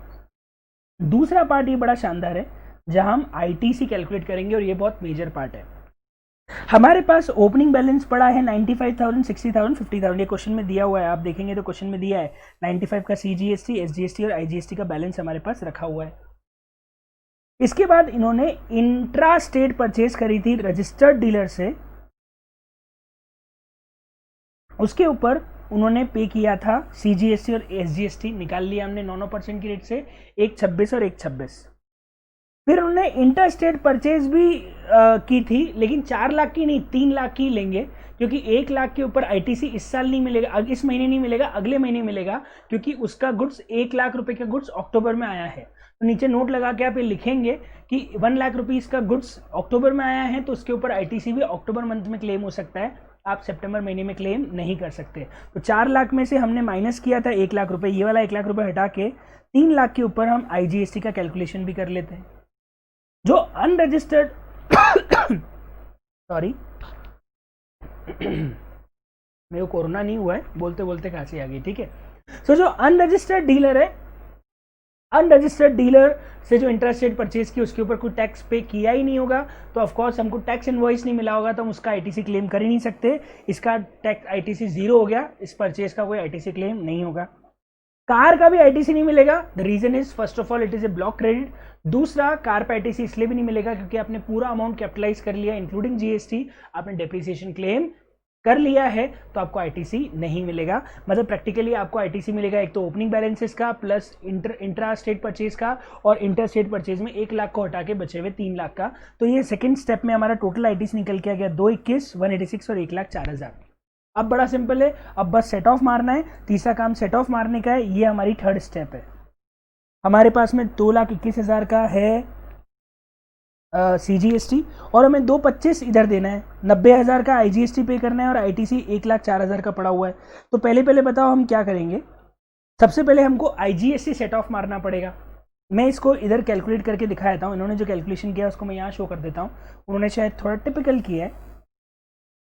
दूसरा पार्ट ये बड़ा शानदार है जहां हम ITC कैलकुलेट करेंगे, और ये बहुत मेजर पार्ट है। हमारे पास ओपनिंग बैलेंस पड़ा है 95,000, 60,000, 50,000, ये क्वेश्चन में दिया हुआ है, आप देखेंगे तो क्वेश्चन में दिया है 95 का CGST SGST और IGST का बैलेंस हमारे पास रखा हुआ है। इसके बाद इन्होंने इंट्रा स्टेट परचेज करी थी रजिस्टर्ड डीलर से, उसके ऊपर उन्होंने पे किया था CGST और SGST, निकाल लिया हमने 9% की रेट से, 1.26 और 1.26। फिर उन्होंने इंटर स्टेट परचेज भी की थी, लेकिन 4 लाख की नहीं, 3 लाख की लेंगे, क्योंकि 1 लाख के ऊपर ITC इस साल नहीं मिलेगा, इस महीने नहीं मिलेगा, अगले महीने मिलेगा, क्योंकि उसका गुड्स 1 लाख रुपए का गुड्स अक्टूबर में आया है। तो नीचे नोट लगा के आप ये लिखेंगे कि 1 लाख रुपीस का गुड्स अक्टूबर में आया है, तो उसके ऊपर ITC भी अक्टूबर मंथ में क्लेम हो सकता है, आप सितंबर महीने में क्लेम नहीं कर सकते। तो 4 लाख में से हमने माइनस किया था 1 लाख रुपए, ये वाला 1 लाख रुपए हटा के 3 लाख के ऊपर हम IGST का कैलकुलेशन भी कर लेते हैं। जो अनरजिस्टर्ड सॉरी मेरे को कोरोना नहीं हुआ है, बोलते बोलते खांसी आ गई, ठीक है। सो जो अनरजिस्टर्ड डीलर है, अनरजिस्टर्ड डीलर से जो इंटर स्टेट परचेज की, उसके ऊपर कोई टैक्स पे किया ही नहीं होगा, तो ऑफकोर्स हमको टैक्स इनवॉइस नहीं मिला होगा, तो हम उसका ITC क्लेम कर ही नहीं सकते। इसका टैक्स ITC 0 हो गया, इस परचेज का कोई ITC क्लेम नहीं होगा। कार का भी आईटीसी नहीं मिलेगा। The reason is first of all it is a block credit. दूसरा, कार पर आईटीसी इसलिए भी नहीं मिलेगा क्योंकि आपने पूरा अमाउंट कैपिटलाइज कर लिया इंक्लूडिंग जीएसटी, आपने डेप्रिसिएशन क्लेम कर लिया है, तो आपको आईटीसी नहीं मिलेगा। मतलब प्रैक्टिकली आपको आईटीसी मिलेगा एक तो ओपनिंग बैलेंसेस का प्लस इंट्रा स्टेट परचेज का, और इंटर स्टेट परचेज में 1 लाख को हटा के बचे हुए 3 लाख का। तो ये सेकंड स्टेप में हमारा टोटल आईटीसी निकल के आ गया 221, 186 और 1,04,000। अब बड़ा सिंपल है, अब बस सेट ऑफ मारना है। तीसरा काम सेट ऑफ मारने का है, ये हमारी थर्ड स्टेप है। हमारे पास में 2,21,000 का है CGST और हमें 225 इधर देना है, 90,000 का IGST पे करना है और ITC 1,04,000 का पड़ा हुआ है। तो पहले बताओ हम क्या करेंगे। सबसे पहले हमको IGST सेट ऑफ मारना पड़ेगा। मैं इसको इधर कैलकुलेट करके दिखा देता हूँ। इन्होंने जो कैलकुलेशन किया उसको मैं यहाँ शो कर देता हूँ। उन्होंने शायद थोड़ा टिपिकल किया है।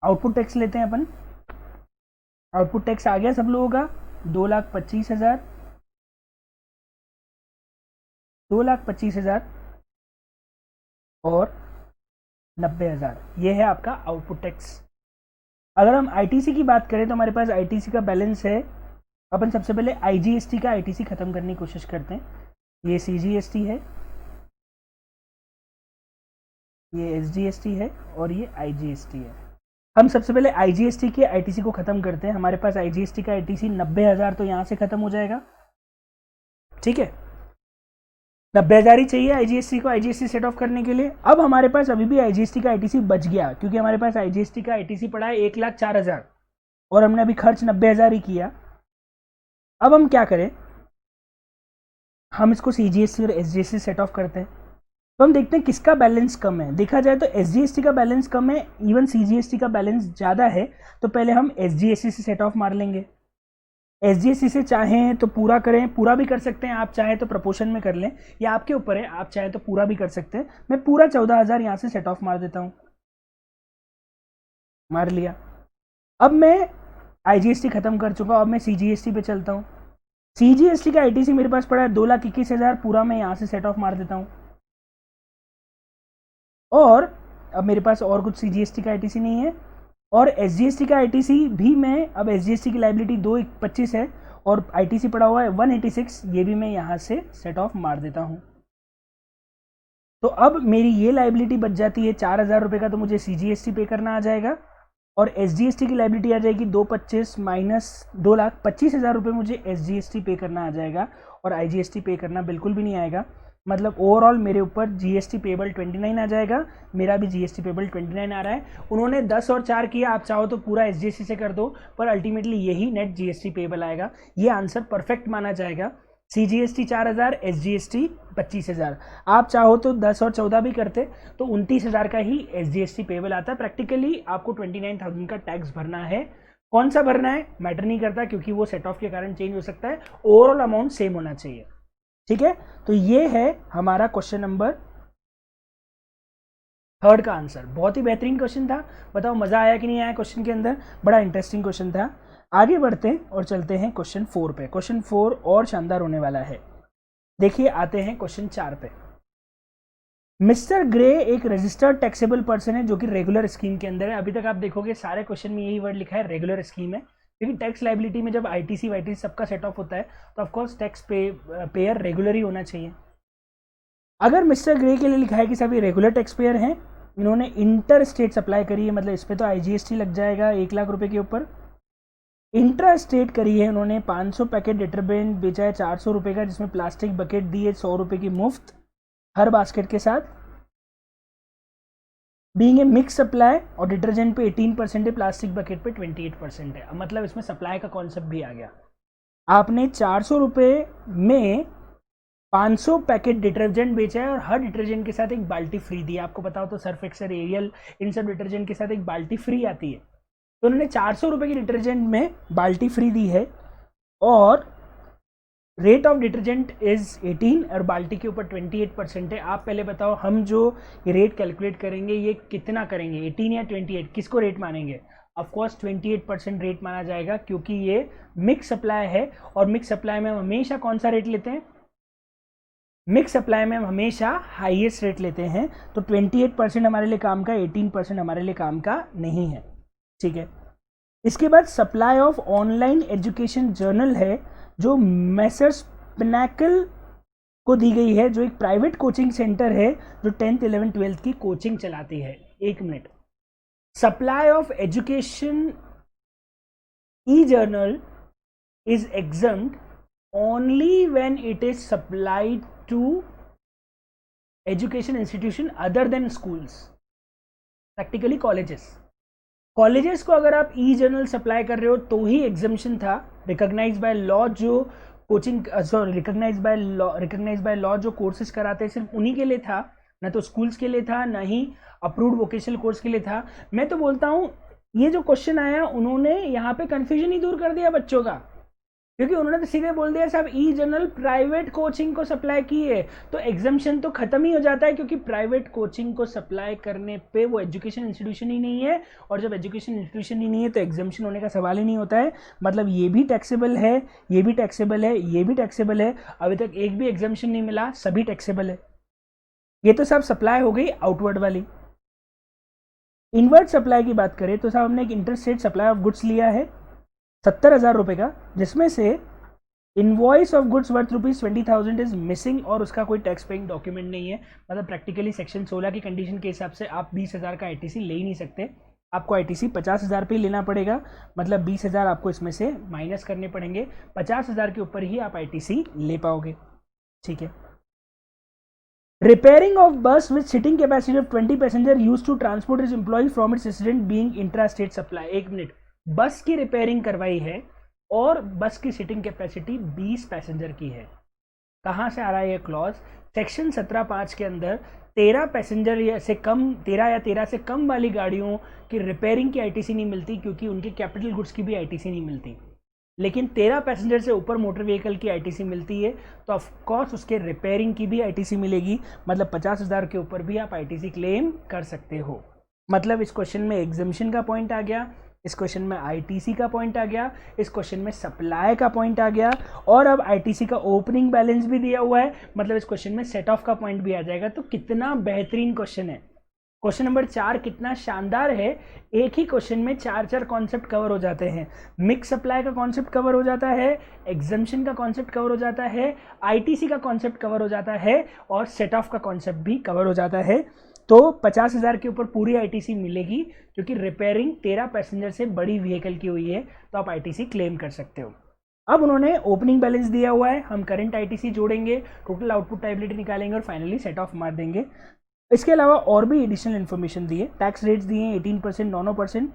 आउटपुट टैक्स लेते हैं अपन। आउटपुट टैक्स आ गया सब लोगों का 2,25,000, 2,25,000 और 90,000। ये है आपका आउटपुट टैक्स। अगर हम आईटीसी की बात करें तो हमारे पास आईटीसी का बैलेंस है। अपन सबसे पहले आईजीएसटी का आईटीसी खत्म करने की कोशिश करते हैं। ये सीजीएसटी है, ये एसजीएसटी है और ये आईजीएसटी है। हम सबसे पहले आईजीएसटी के आईटीसी को खत्म करते हैं। हमारे पास आईजीएसटी का आईटीसी 90,000 तो यहाँ से खत्म हो जाएगा। ठीक है, 90,000 ही चाहिए आईजीएसटी को आईजीएसटी सेट ऑफ करने के लिए। अब हमारे पास अभी भी आईजीएसटी का आईटीसी बच गया क्योंकि हमारे पास आईजीएसटी का आईटीसी पड़ा है 1,04,000 और हमने अभी खर्च 90,000 ही किया। अब हम क्या करें, हम इसको सीजीएसटी और एसजीएसटी सेट ऑफ करते हैं। तो हम देखते हैं किसका बैलेंस कम है। देखा जाए तो एसजीएसटी का बैलेंस कम है, इवन सीजीएसटी का बैलेंस ज़्यादा है। तो पहले हम एसजीएसटी से सेट ऑफ मार लेंगे। एसजीएसटी से चाहें तो पूरा करें, पूरा भी कर सकते हैं, आप चाहें तो प्रपोर्शन में कर लें, या आपके ऊपर है, आप चाहें तो पूरा भी कर सकते हैं। मैं पूरा 14,000 यहाँ से सेट ऑफ मार देता हूँ। मार लिया। अब मैं आईजीएसटी खत्म कर चुका, अब मैं सीजीएसटी पे चलता हूँ। सीजीएसटी का आईटीसी मेरे पास पड़ा है 2,21,000, पूरा मैं यहाँ से सेट ऑफ मार देता हूँ। और अब मेरे पास और कुछ सीजीएसटी का आईटीसी नहीं है और एसजीएसटी का आईटीसी भी मैं, अब एसजीएसटी की लायबिलिटी 2,25 है और आईटीसी पड़ा हुआ है 186, ये भी मैं यहाँ से सेट ऑफ मार देता हूँ। तो अब मेरी ये लायबिलिटी बच जाती है 4,000 रुपये का, तो मुझे सीजीएसटी पे करना आ जाएगा और एसजीएसटी की लायबिलिटी आ जाएगी 225 माइनस 2,25,000 रुपये मुझे एसजीएसटी पे करना आ जाएगा और आईजीएसटी पे करना बिल्कुल भी नहीं आएगा। मतलब ओवरऑल मेरे ऊपर जीएसटी पेबल 29 आ जाएगा। मेरा भी जीएसटी पेबल 29 आ रहा है। उन्होंने 10 और 4 किया, आप चाहो तो पूरा एसजीएसटी से कर दो, पर अल्टीमेटली यही नेट जीएसटी पेबल आएगा। ये आंसर परफेक्ट माना जाएगा। CGST 4,000, SGST 25,000। आप चाहो तो 10 और 14 भी करते तो 29,000 का ही एसजीएसटी पेबल आता है। प्रैक्टिकली आपको 29,000 का टैक्स भरना है। कौन सा भरना है मैटर नहीं करता क्योंकि वो सेट ऑफ के कारण चेंज हो सकता है। ओवरऑल अमाउंट सेम होना चाहिए। ठीक है, तो ये है हमारा क्वेश्चन नंबर 3 का आंसर। बहुत ही बेहतरीन क्वेश्चन था। बताओ मजा आया कि नहीं आया क्वेश्चन के अंदर? बड़ा इंटरेस्टिंग क्वेश्चन था। आगे बढ़ते हैं और चलते हैं क्वेश्चन 4 पे। क्वेश्चन 4 और शानदार होने वाला है। देखिए, आते हैं क्वेश्चन 4 पे। मिस्टर ग्रे एक रजिस्टर्ड टैक्सेबल पर्सन है जो कि रेगुलर स्कीम के अंदर है। अभी तक आप देखोगे सारे क्वेश्चन में यही वर्ड लिखा है, रेगुलर स्कीम है, क्योंकि टैक्स लाइबिलिटी में जब आईटीसी वाईटीसी सबका सेट ऑफ होता है तो ऑफकोर्स टैक्स पेयर रेगुलर ही होना चाहिए। अगर मिस्टर ग्रे के लिए लिखा है कि सभी रेगुलर टैक्स पेयर हैं, इन्होंने इंटर स्टेट सप्लाई करी है, मतलब इस पर तो आईजीएसटी लग जाएगा 1 लाख रुपए के ऊपर। इंट्रा स्टेट करी है उन्होंने, 500 पैकेट डिटर्जेंट बेचा है 400 रुपये का, जिसमें प्लास्टिक बकेट दी है 100 रुपये की मुफ्त हर बास्केट के साथ। बीइंग ए मिक्स सप्लाई और डिटर्जेंट पे 18% है, प्लास्टिक बकेट पे 28% है। मतलब इसमें सप्लाई का कॉन्सेप्ट भी आ गया। आपने 400 रुपये में 500 पैकेट डिटर्जेंट बेचा है और हर डिटर्जेंट के साथ एक बाल्टी फ्री दी है। आपको बताओ तो सर्फ एक्सेल, एरियल, इन सब डिटर्जेंट के साथ एक बाल्टी फ्री आती है। तो उन्होंने 400 रुपये की डिटर्जेंट में बाल्टी फ्री दी है और रेट ऑफ डिटर्जेंट इज 18 और बाल्टी के ऊपर 28% है। आप पहले बताओ, हम जो ये रेट कैलकुलेट करेंगे ये कितना करेंगे, 18 या 28? किसको रेट मानेंगे? ऑफकोर्स 28% रेट माना जाएगा क्योंकि ये मिक्स सप्लाई है और मिक्स सप्लाई में हम हमेशा कौन सा रेट लेते हैं? मिक्स सप्लाई में हम हमेशा हाईएस्ट रेट लेते हैं। तो 28% हमारे लिए काम का, 18% हमारे लिए काम का नहीं है। ठीक है, इसके बाद supply of online education journal है जो मैसर्स पिनाकल को दी गई है, जो एक प्राइवेट कोचिंग सेंटर है जो 10th 11th 12th की कोचिंग चलाती है। एक minute, supply of education e journal is exempt only when it is supplied to education institution other than schools, practically colleges को अगर आप ई जर्नल सप्लाई कर रहे हो तो ही एग्जम्पशन था, रिकॉग्नाइज बाय लॉ। जो कोचिंग रिकॉग्नाइज बाय लॉ जो कोर्सेज कराते हैं सिर्फ उन्हीं के लिए था, ना तो स्कूल्स के लिए था, ना ही अप्रूव्ड वोकेशनल कोर्स के लिए था। मैं तो बोलता हूँ ये जो क्वेश्चन आया उन्होंने यहाँ पे कंफ्यूजन ही दूर कर दिया बच्चों का, क्योंकि उन्होंने तो सीधे बोल दिया साहब ई जर्नल प्राइवेट कोचिंग को सप्लाई की है, तो एग्जम्पशन तो खत्म ही हो जाता है, क्योंकि प्राइवेट कोचिंग को सप्लाई करने पे वो एजुकेशन इंस्टीट्यूशन ही नहीं है, और जब एजुकेशन इंस्टीट्यूशन ही नहीं है तो एग्जम्पशन होने का सवाल ही नहीं होता है। मतलब ये भी टैक्सेबल है, ये भी टैक्सेबल है, ये भी टैक्सेबल है, अभी तक एक भी एग्जम्पशन नहीं मिला, सभी टैक्सेबल है। ये तो सब सप्लाई हो गई आउटवर्ड वाली। इनवर्ड सप्लाई की बात करें तो साहब हमने एक इंटरस्टेट सप्लाई ऑफ गुड्स लिया है 70,000 रुपये का, जिसमें से invoice of goods worth ₹20,000 is missing और उसका कोई टैक्स पेइंग डॉक्यूमेंट नहीं है। मतलब प्रैक्टिकली सेक्शन 16 की कंडीशन के हिसाब से आप 20,000 का आईटीसी ले ही नहीं सकते, आपको आईटीसी 50,000 पे लेना पड़ेगा। मतलब 20,000 आपको इसमें से माइनस करने पड़ेंगे, 50,000 के ऊपर ही आप आईटीसी ले पाओगे। ठीक है। Repairing of bus with sitting capacity of 20 passenger used to transport its employees from its resident being intra-state supply। एक मिनट, बस की रिपेयरिंग करवाई है और बस की सीटिंग कैपेसिटी 20 पैसेंजर की है। कहाँ से आ रहा है ये क्लॉज? सेक्शन 17(5) के अंदर 13 पैसेंजर से कम, 13 या 13 से कम वाली गाड़ियों की रिपेयरिंग की आईटीसी नहीं मिलती, क्योंकि उनके कैपिटल गुड्स की भी आईटीसी नहीं मिलती। लेकिन 13 पैसेंजर से ऊपर मोटर व्हीकल की आईटीसी मिलती है, तो ऑफकोर्स उसके रिपेयरिंग की भी आईटीसी मिलेगी। मतलब 50,000 के ऊपर भी आप आईटीसी क्लेम कर सकते हो। मतलब इस क्वेश्चन में एग्जम्पशन का पॉइंट आ गया, इस क्वेश्चन में आईटीसी का पॉइंट आ गया, इस क्वेश्चन में सप्लाई का पॉइंट आ गया, और अब आईटीसी का ओपनिंग बैलेंस भी दिया हुआ है। मतलब इस क्वेश्चन में सेट ऑफ का पॉइंट भी आ जाएगा। तो कितना बेहतरीन क्वेश्चन है। क्वेश्चन नंबर 4 कितना शानदार है, एक ही क्वेश्चन में 4 कॉन्सेप्ट कवर हो जाते हैं। मिक्स सप्लाई का कॉन्सेप्ट कवर हो जाता है, एग्जम्पशन का कॉन्सेप्ट कवर हो जाता है, आईटीसी का कॉन्सेप्ट कवर हो जाता है, और सेट ऑफ का कॉन्सेप्ट भी कवर हो जाता है। तो 50,000 के ऊपर पूरी आईटीसी मिलेगी, क्योंकि रिपेयरिंग 13 पैसेंजर से बड़ी व्हीकल की हुई है, तो आप आईटीसी क्लेम कर सकते हो। अब उन्होंने ओपनिंग बैलेंस दिया हुआ है, हम करंट आईटीसी जोड़ेंगे, टोटल आउटपुट लायबिलिटी निकालेंगे और फाइनली सेट ऑफ मार देंगे। इसके अलावा और भी एडिशनल इन्फॉर्मेशन दिए, टैक्स रेट्स दिए 18%, 9%,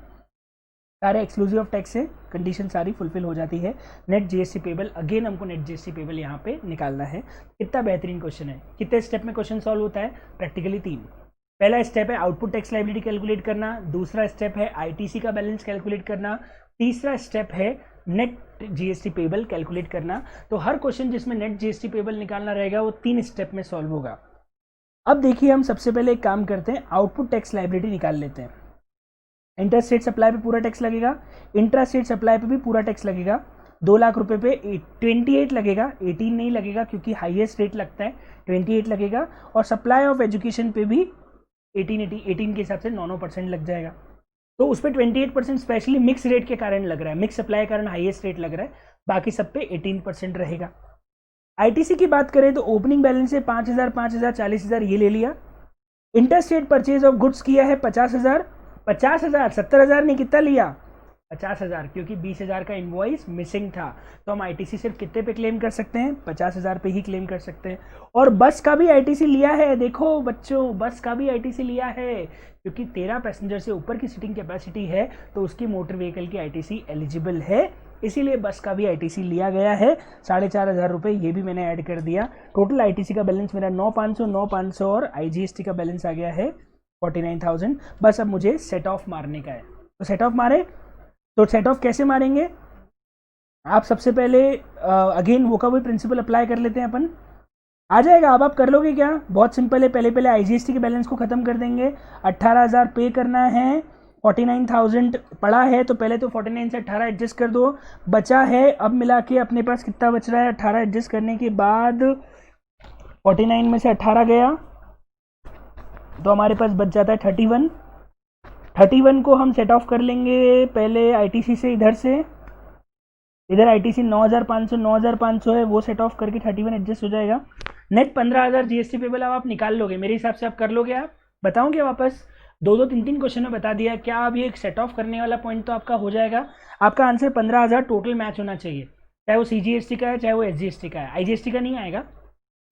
सारे एक्सक्लूसिव ऑफ टैक्स है, कंडीशन सारी फुलफिल हो जाती है। नेट जीएसटी पेबल, अगेन हमको नेट जीएसटी पेबल यहाँ पे निकालना है। कितना बेहतरीन क्वेश्चन है। कितने स्टेप में क्वेश्चन सॉल्व होता है? प्रैक्टिकली 3। पहला स्टेप है आउटपुट टैक्स लायबिलिटी कैलकुलेट करना, दूसरा स्टेप है आईटीसी का बैलेंस कैलकुलेट करना, तीसरा स्टेप है नेट जीएसटी पेबल कैलकुलेट करना। तो हर क्वेश्चन जिसमें नेट जीएसटी पेबल निकालना रहेगा वो 3 स्टेप में सॉल्व होगा। अब देखिए, हम सबसे पहले एक काम करते हैं, आउटपुट टैक्स लायबिलिटी निकाल लेते हैं। इंटर स्टेट सप्लाई पे पूरा टैक्स लगेगा, इंट्रा स्टेट सप्लाई पे भी पूरा टैक्स लगेगा। 2 लाख रुपए पे 28 लगेगा, 18 नहीं लगेगा क्योंकि हाईएस्ट रेट लगता है, 28 लगेगा। और सप्लाई ऑफ एजुकेशन पे भी 18 के हिसाब से 9% लग जाएगा। तो उस पर 28% स्पेशली मिक्स रेट के कारण लग रहा है, मिक्स सप्लाई के कारण हाईएस्ट रेट लग रहा है, बाकी सब पे 18% रहेगा। आईटीसी की बात करें तो ओपनिंग बैलेंस से 5,000, 5,000, 40,000 ये ले लिया। इंटरस्टेट परचेज ऑफ गुड्स किया है 50,000, 50,000, 70,000 ने कितना लिया? 50,000, क्योंकि 20,000 का इनवॉइस मिसिंग था। तो हम आईटीसी सिर्फ कितने पे क्लेम कर सकते हैं? 50,000 पे ही क्लेम कर सकते हैं। और बस का भी आईटीसी लिया है, देखो बच्चों, बस का भी आईटीसी लिया है, क्योंकि 13 पैसेंजर से ऊपर की सीटिंग कैपेसिटी है, तो उसकी मोटर व्हीकल की आईटीसी एलिजिबल है, इसीलिए बस का भी आईटीसी लिया गया है। 4,500 रुपये ये भी मैंने ऐड कर दिया। टोटल आईटीसी का बैलेंस मेरा 9,500, 9,500 और आईजीएसटी का बैलेंस आ गया है 49,000। बस अब मुझे सेट ऑफ मारने का है, तो सेट ऑफ मारे। तो सेट ऑफ कैसे मारेंगे? आप सबसे पहले अगेन वो का वही प्रिंसिपल अप्लाई कर लेते हैं अपन, आ जाएगा। अब आप कर लोगे क्या? बहुत सिंपल है, पहले आईजीएसटी के बैलेंस को खत्म कर देंगे। 18,000 पे करना है, 49,000 पड़ा है, तो पहले तो 49 से 18 एडजस्ट कर दो, बचा है। अब मिला के अपने पास कितना बच रहा है? 18 एडजस्ट करने के बाद 49 में से 18 गया तो हमारे पास बच जाता है 31। 31 को हम सेट ऑफ कर लेंगे पहले आईटीसी से, इधर से इधर आईटीसी 9,500 है, वो सेट ऑफ करके 31 एडजस्ट हो जाएगा। नेट 15,000 जीएसटी पेबल अब आप निकाल लोगे, मेरे हिसाब से आप कर लोगे। आप बताऊंगे वापस, 2-2, 3-3 क्वेश्चन में बता दिया क्या। अब ये एक सेट ऑफ करने वाला पॉइंट तो आपका हो जाएगा। आपका आंसर 15,000 टोटल मैच होना चाहिए, चाहे वो सीजीएसटी का है चाहे वो एसजीएसटी का है। आईजीएसटी का नहीं आएगा,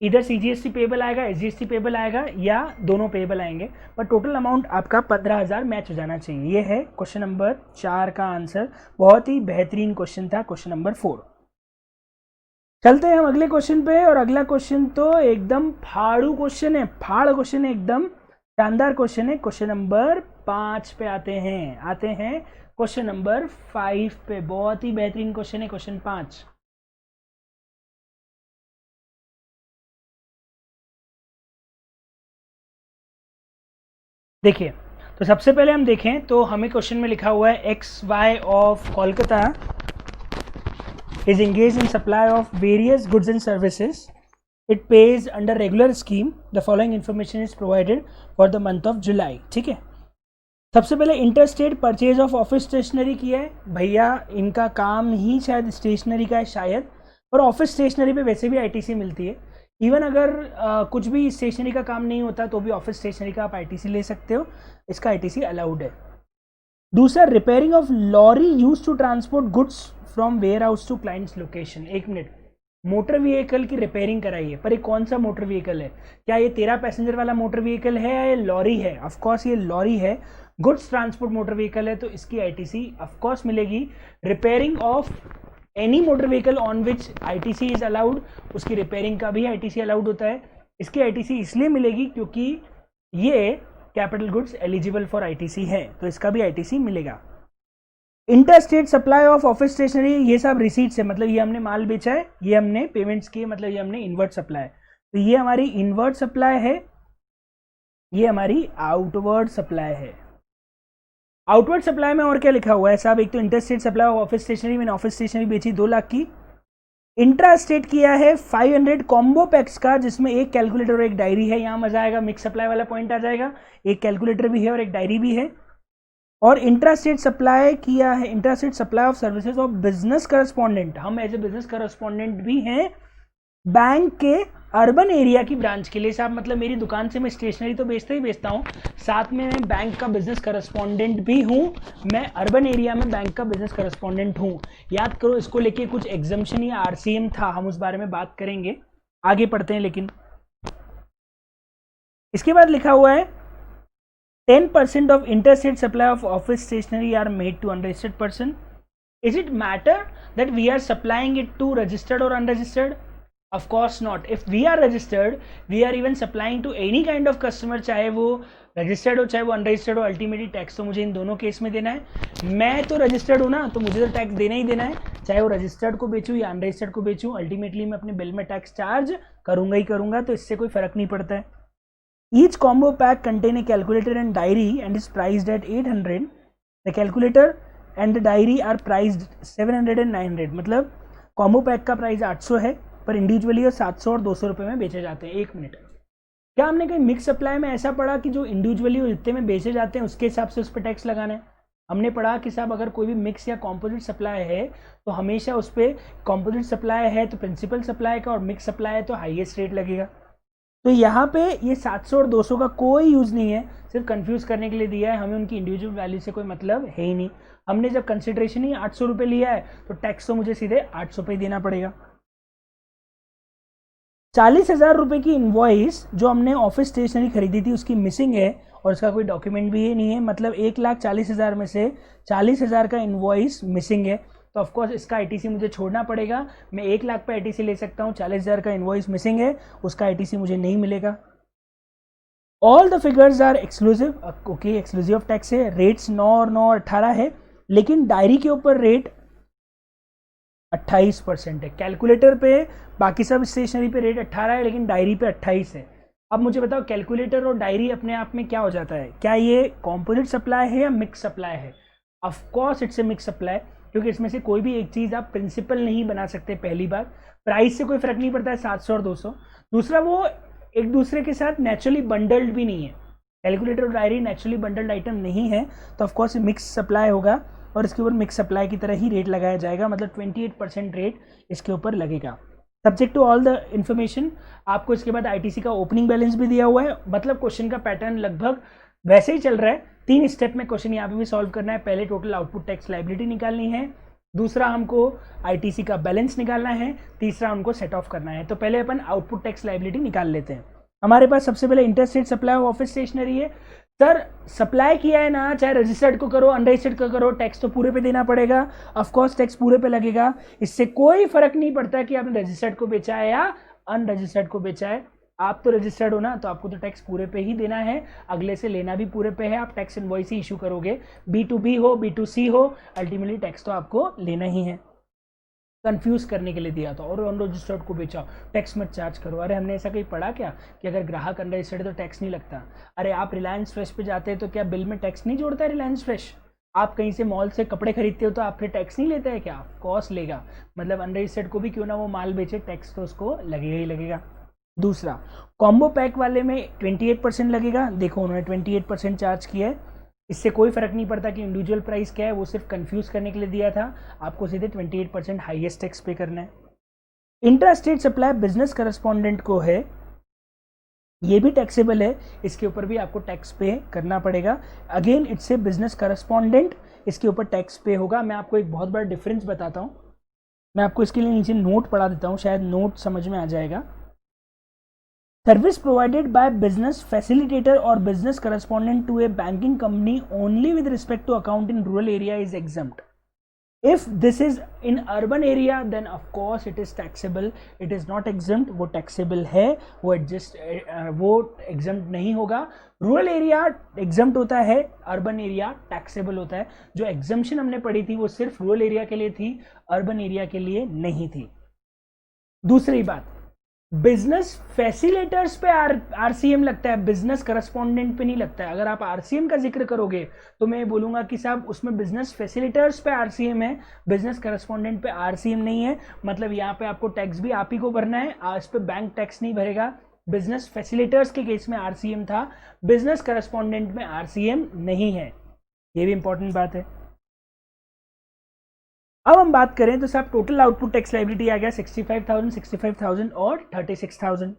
इधर सीजीएसटी पेबल आएगा, एसजीएसटी पेबल आएगा, या दोनों पेबल आएंगे, पर टोटल अमाउंट आपका 15,000 मैच हो जाना चाहिए। ये है क्वेश्चन नंबर 4 का आंसर। बहुत ही बेहतरीन क्वेश्चन था क्वेश्चन नंबर 4। चलते हैं हम अगले क्वेश्चन पे, और अगला क्वेश्चन तो एकदम फाड़ू क्वेश्चन है, फाड़ क्वेश्चन है, एकदम शानदार क्वेश्चन है। क्वेश्चन नंबर 5 पे आते हैं क्वेश्चन नंबर 5 पे। बहुत ही बेहतरीन क्वेश्चन है क्वेश्चन 5। देखिए, तो सबसे पहले हम देखें तो हमें क्वेश्चन में लिखा हुआ है XY of Kolkata is engaged in supply of various goods and services. It pays under regular scheme. The following information is provided for the month of July. ठीक है, सबसे पहले interstate purchase of office stationery किया है। भैया इनका काम ही शायद स्टेशनरी का है शायद, और ऑफिस स्टेशनरी पे वैसे भी आईटीसी मिलती है। इवन अगर कुछ भी स्टेशनरी का काम नहीं होता तो भी ऑफिस स्टेशनरी का आप आईटीसी ले सकते हो, इसका आईटीसी अलाउड है। दूसरा, repairing of lorry use to transport goods from warehouse to clients location. 1 minute, motor vehicle की रिपेयरिंग कराई है, पर ये कौन सा मोटर व्हीकल है? क्या ये 13 पैसेंजर वाला मोटर व्हीकल है या ये लॉरी है? ऑफकोर्स ये लॉरी है, गुड्स ट्रांसपोर्ट मोटर व्हीकल है, तो इसकी आईटीसी ऑफकोर्स मिलेगी। Repairing of any motor vehicle on which ITC is allowed, उसकी रिपेयरिंग का भी आईटीसी अलाउड होता है। इसकी आईटीसी इसलिए मिलेगी क्योंकि ये capital goods eligible for ITC है, तो इसका भी आईटीसी मिलेगा। Interstate supply of office stationery, ये सब रिसीट्स है, मतलब ये हमने माल बेचा है, ये हमने पेमेंट्स किए, मतलब ये हमने इनवर्ड सप्लाई, तो ये हमारी इनवर्ड सप्लाई है, ये हमारी आउटवर्ड सप्लाई है। आउटवर्ड सप्लाई में और क्या लिखा हुआ है साहब? एक तो interstate supply of office stationery, मैंने ऑफिस स्टेशनरी बेची 2 लाख की। इंट्रा स्टेट किया है 500 कॉम्बो पैक्स का, जिसमें एक कैलकुलेटर और एक डायरी है। यहाँ मजा आएगा, मिक्स सप्लाई वाला पॉइंट आ जाएगा, एक कैलकुलेटर भी है और एक डायरी भी है। और इंट्रा स्टेट सप्लाई किया है, intra state supply of services of business correspondent, हम एज ए बिजनेस करस्पॉन्डेंट भी हैं बैंक के अर्बन एरिया की ब्रांच के लिए साहब। मतलब मेरी दुकान से मैं स्टेशनरी तो बेचता ही बेचता हूँ, साथ में मैं बैंक का बिजनेस करस्पॉन्डेंट भी हूँ, मैं अर्बन एरिया में बैंक का बिजनेस करस्पॉन्डेंट हूँ। याद करो, इसको लेके कुछ एग्जम्पशन या आरसीएम था, हम उस बारे में बात करेंगे, आगे पढ़ते हैं। लेकिन इसके बाद लिखा हुआ है 10% of interstate supply of office stationery are made to unregistered person. Is it matter that we are supplying it to registered or unregistered? Of course not. If we are registered, we are even supplying to any kind of customer, चाहे वो registered हो चाहे वो unregistered हो, ultimately tax तो मुझे इन दोनों case में देना है। मैं तो रजिस्टर्ड हूँ ना, तो मुझे तो टैक्स देना ही देना है, चाहे वो रजिस्टर्ड को बेचूँ या अनरजिस्टर्ड को बेचूँ, अल्टीमेटली मैं अपने बिल में टैक्स चार्ज करूँगा ही करूँगा, तो इससे कोई फर्क नहीं पड़ता है। Each combo pack contain a calculator and diary and is priced at 800. The calculator and the diary are priced 700 and 900. मतलब कॉम्बो पैक का प्राइस 800 है, पर इंडिविजुअली और 700 और 200 रुपये में बेचे जाते हैं। 1 मिनट, क्या हमने कहीं मिक्स सप्लाई में ऐसा पढ़ा कि जो इंडिविजुअली और जितने में बेचे जाते हैं उसके हिसाब से उस पर टैक्स लगाना है? हमने पढ़ा कि साहब अगर कोई भी मिक्स या कॉम्पोजिट सप्लाई है तो हमेशा उस पर, कॉम्पोजिट सप्लाई है तो प्रिंसिपल सप्लाई का, और मिक्स सप्लाई है तो हाईएस्ट रेट लगेगा। तो यहाँ पे ये 700 और 200 का कोई यूज़ नहीं है, सिर्फ कंफ्यूज करने के लिए दिया है, हमें उनकी इंडिविजुअल वैल्यू से कोई मतलब है ही नहीं। हमने जब कंसिडरेशन ही 800 रुपये लिया है तो टैक्स तो मुझे सीधे 800 पे देना पड़ेगा। 40,000 रुपये की इनवॉइस जो हमने ऑफिस स्टेशनरी खरीदी थी उसकी मिसिंग है, और उसका कोई डॉक्यूमेंट भी नहीं है, मतलब 1,40,000 में से 40,000 का इनवॉइस मिसिंग है, तो ऑफकोर्स इसका आईटीसी मुझे छोड़ना पड़ेगा। मैं 1 लाख पे आईटीसी ले सकता हूँ, 40,000 का इनवॉइस मिसिंग है, उसका आईटीसी मुझे नहीं मिलेगा। All the figures are exclusive, okay, exclusive of tax है। रेट्स 9 और 9 और 18 है, लेकिन डायरी के ऊपर रेट 28% है। कैलकुलेटर पे, बाकी सब स्टेशनरी पे रेट 18 है, लेकिन डायरी पे 28 है। अब मुझे बताओ, कैलकुलेटर और डायरी अपने आप में क्या हो जाता है? क्या ये कॉम्पोजिट सप्लाई है या मिक्स सप्लाई है? Of course it's a mix supply, क्योंकि इसमें से कोई भी एक चीज़ आप प्रिंसिपल नहीं बना सकते। पहली बात, प्राइस से कोई फर्क नहीं पड़ता है 700 और 200। दूसरा, वो एक दूसरे के साथ नेचुरली बंडल्ड भी नहीं है, कैलकुलेटर और डायरी नेचुरली बंडल्ड आइटम नहीं है, तो ऑफकोर्स मिक्स सप्लाई होगा। और इसके ऊपर मिक्स सप्लाई की तरह ही रेट लगाया जाएगा, मतलब 28% रेट इसके ऊपर लगेगा। Subject to all the information. आपको इसके बाद आईटीसी का ओपनिंग बैलेंस भी दिया हुआ है, मतलब क्वेश्चन का पैटर्न लगभग वैसे ही चल रहा है। 3 स्टेप में क्वेश्चन यहाँ पे भी सॉल्व करना है। पहले टोटल आउटपुट टैक्स लायबिलिटी निकालनी है, दूसरा हमको आईटीसी का बैलेंस निकालना है, तीसरा उनको सेट ऑफ करना है। तो पहले अपन आउटपुट टैक्स लायबिलिटी निकाल लेते हैं। हमारे पास सबसे पहले interstate supply of office stationery है। सर सप्लाई किया है ना, चाहे रजिस्टर्ड को करो अनरजिस्टर्ड को करो, टैक्स तो पूरे पे देना पड़ेगा। ऑफ कोर्स टैक्स पूरे पे लगेगा, इससे कोई फर्क नहीं पड़ता कि आपने रजिस्टर्ड को बेचा है या अनरजिस्टर्ड को बेचा है। आप तो रजिस्टर्ड हो ना, तो आपको तो टैक्स पूरे पे ही देना है, अगले से लेना भी पूरे पे है। आप टैक्स इनवॉइस ही इशू करोगे, B2B हो B2C हो, अल्टीमेटली टैक्स तो आपको लेना ही है। कंफ्यूज करने के लिए दिया था, और अनरजिस्टर्ड को बेचा टैक्स मत चार्ज करो। अरे हमने ऐसा कहीं पढ़ा क्या कि अगर ग्राहक अनरजिस्टर्ड है तो टैक्स नहीं लगता? अरे आप रिलायंस फ्रेश पे जाते हैं तो क्या बिल में टैक्स नहीं जोड़ता है रिलायंस फ्रेश? आप कहीं से मॉल से कपड़े खरीदते हो तो आप फिर टैक्स नहीं लेते हैं क्या? कॉस्ट लेगा, मतलब अनरजिस्टर्ड को भी क्यों ना वो माल बेचे, टैक्स तो उसको लगेगा ही लगेगा। दूसरा, कॉम्बो पैक वाले में 28% लगेगा। देखो उन्होंने 28% चार्ज किया है, इससे कोई फर्क नहीं पड़ता कि इंडिविजुअल प्राइस क्या है, वो सिर्फ कंफ्यूज करने के लिए दिया था। आपको सीधे 28% हाईएस्ट टैक्स पे करना है। Intra state supply business correspondent को है, ये भी टैक्सेबल है, इसके ऊपर भी आपको टैक्स पे करना पड़ेगा। Again it's a business correspondent, इसके ऊपर टैक्स पे होगा। मैं आपको एक बहुत बड़ा डिफरेंस बताता हूँ, मैं आपको इसके लिए नीचे नोट पढ़ा देता हूँ, शायद नोट समझ में आ जाएगा। Service provided by business facilitator or business correspondent to a banking company only with respect to account in rural area is exempt. If this is in urban area, then of course it is taxable. It is not exempt. वो taxable है, वो exempt नहीं होगा। Rural area exempt होता है, urban area taxable होता है। जो exemption हमने पढ़ी थी वो सिर्फ rural area के लिए थी, urban area के लिए नहीं थी। दूसरी बात, बिजनेस फैसिलिटेटर्स पे आरसीएम लगता है, बिजनेस करस्पॉन्डेंट पे नहीं लगता है। अगर आप आरसीएम का जिक्र करोगे तो मैं बोलूंगा कि साहब उसमें बिजनेस फैसिलिटेटर्स पे आरसीएम है, बिजनेस करस्पॉन्डेंट पे आरसीएम नहीं है। मतलब यहाँ पे आपको टैक्स भी आप ही को भरना है, आज पे बैंक टैक्स नहीं भरेगा। बिजनेस फैसिलिटेटर्स के केस में आरसीएम था, बिजनेस करस्पॉन्डेंट में आरसीएम नहीं है, ये भी इंपॉर्टेंट बात है। अब हम बात करें तो साहब टोटल आउटपुट टैक्स लायबिलिटी आ गया 65,000 और 36,000,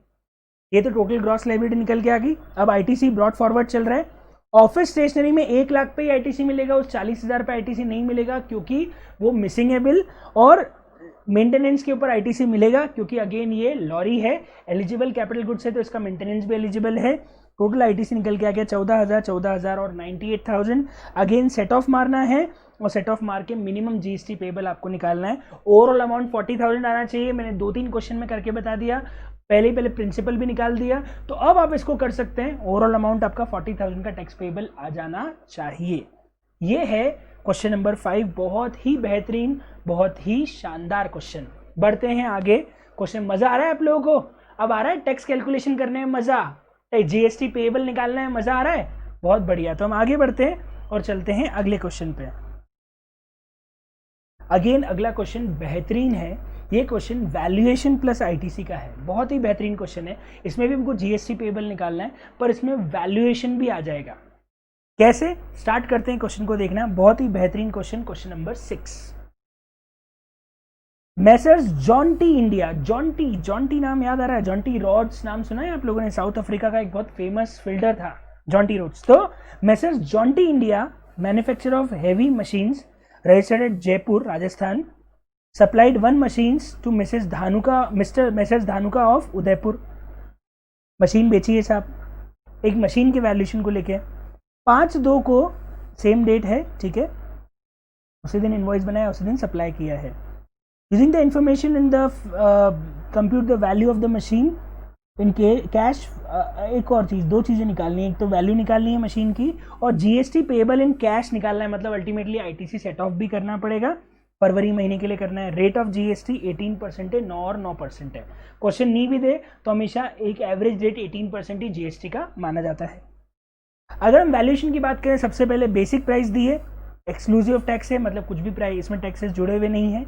ये तो टोटल ग्रॉस लायबिलिटी निकल के आ गई। अब आईटीसी ब्रॉड फॉरवर्ड चल रहा है। ऑफिस स्टेशनरी में 1 लाख पे ही आईटीसी मिलेगा, उस 40,000 पे आईटीसी नहीं मिलेगा क्योंकि वो मिसिंग है बिल, और मेंटेनेंस के ऊपर आईटीसी मिलेगा क्योंकि अगेन ये लॉरी है, एलिजिबल कैपिटल गुड्स है तो इसका मेंटेनेंस भी एलिजिबल है। टोटल आईटीसी निकल के आ गया 14,000 और 98,000। अगेन सेट ऑफ मारना है, और सेट ऑफ मार के मिनिमम जीएसटी पेबल आपको निकालना है। ओवरऑल अमाउंट 40,000 आना चाहिए, मैंने 2-3 क्वेश्चन में करके बता दिया, पहले प्रिंसिपल भी निकाल दिया। तो अब आप इसको कर सकते हैं, ओवरऑल अमाउंट आपका 40,000 का टैक्स पेबल आ जाना चाहिए। ये है क्वेश्चन नंबर 5, बहुत ही बेहतरीन, बहुत ही शानदार क्वेश्चन। बढ़ते हैं आगे। क्वेश्चन मजा आ रहा है आप लोगों को? अब आ रहा है टैक्स कैलकुलेशन करने में मजा, जीएसटी पेबल निकालने में मजा आ रहा है? बहुत बढ़िया। तो हम आगे बढ़ते हैं और चलते हैं अगले क्वेश्चन पे। अगेन अगला क्वेश्चन बेहतरीन है, ये क्वेश्चन वैल्यूएशन प्लस आईटीसी का है, बहुत ही बेहतरीन क्वेश्चन है। इसमें भी हमको जीएसटी पेबल निकालना है, पर इसमें वैल्यूएशन भी आ जाएगा। कैसे? स्टार्ट करते हैं क्वेश्चन को देखना, बहुत ही बेहतरीन question, question number 6। Messrs Jonty India, Jonty नाम याद आ रहा है? जॉन्टी रॉड्स नाम सुना है आप लोगों ने? साउथ अफ्रीका का एक बहुत फेमस फिल्डर था जॉन्टी रॉड्स। तो Messrs Jonty India manufacture of heavy machines registered at Jaipur, Rajasthan, supplied 1 machines to Mrs. Dhanuka of Udaipur. Machine बेची है साहब, एक मशीन के वैल्यूएशन को लेके 5/2 को सेम डेट है, ठीक है, उसी दिन इनवॉइस बनाया, उसी दिन सप्लाई किया है। Using the information in the compute the value of the machine in cash. एक और चीज़, 2 चीज़ें निकालनी है, एक तो वैल्यू निकालनी है मशीन की, और जीएसटी पेबल इन कैश निकालना है। मतलब अल्टीमेटली आईटीसी सेट ऑफ भी करना पड़ेगा, फरवरी महीने के लिए करना है। रेट ऑफ जीएसटी 18% है, 9 और 9% है। क्वेश्चन नहीं भी दे तो हमेशा एक एवरेज रेट 18% ही जीएसटी का माना जाता है। अगर हम वैल्यूएशन की बात करें, सबसे पहले बेसिक प्राइस दी है, एक्सक्लूसिव ऑफ टैक्स है, मतलब कुछ भी प्राइस इसमें टैक्सेस जुड़े हुए नहीं है।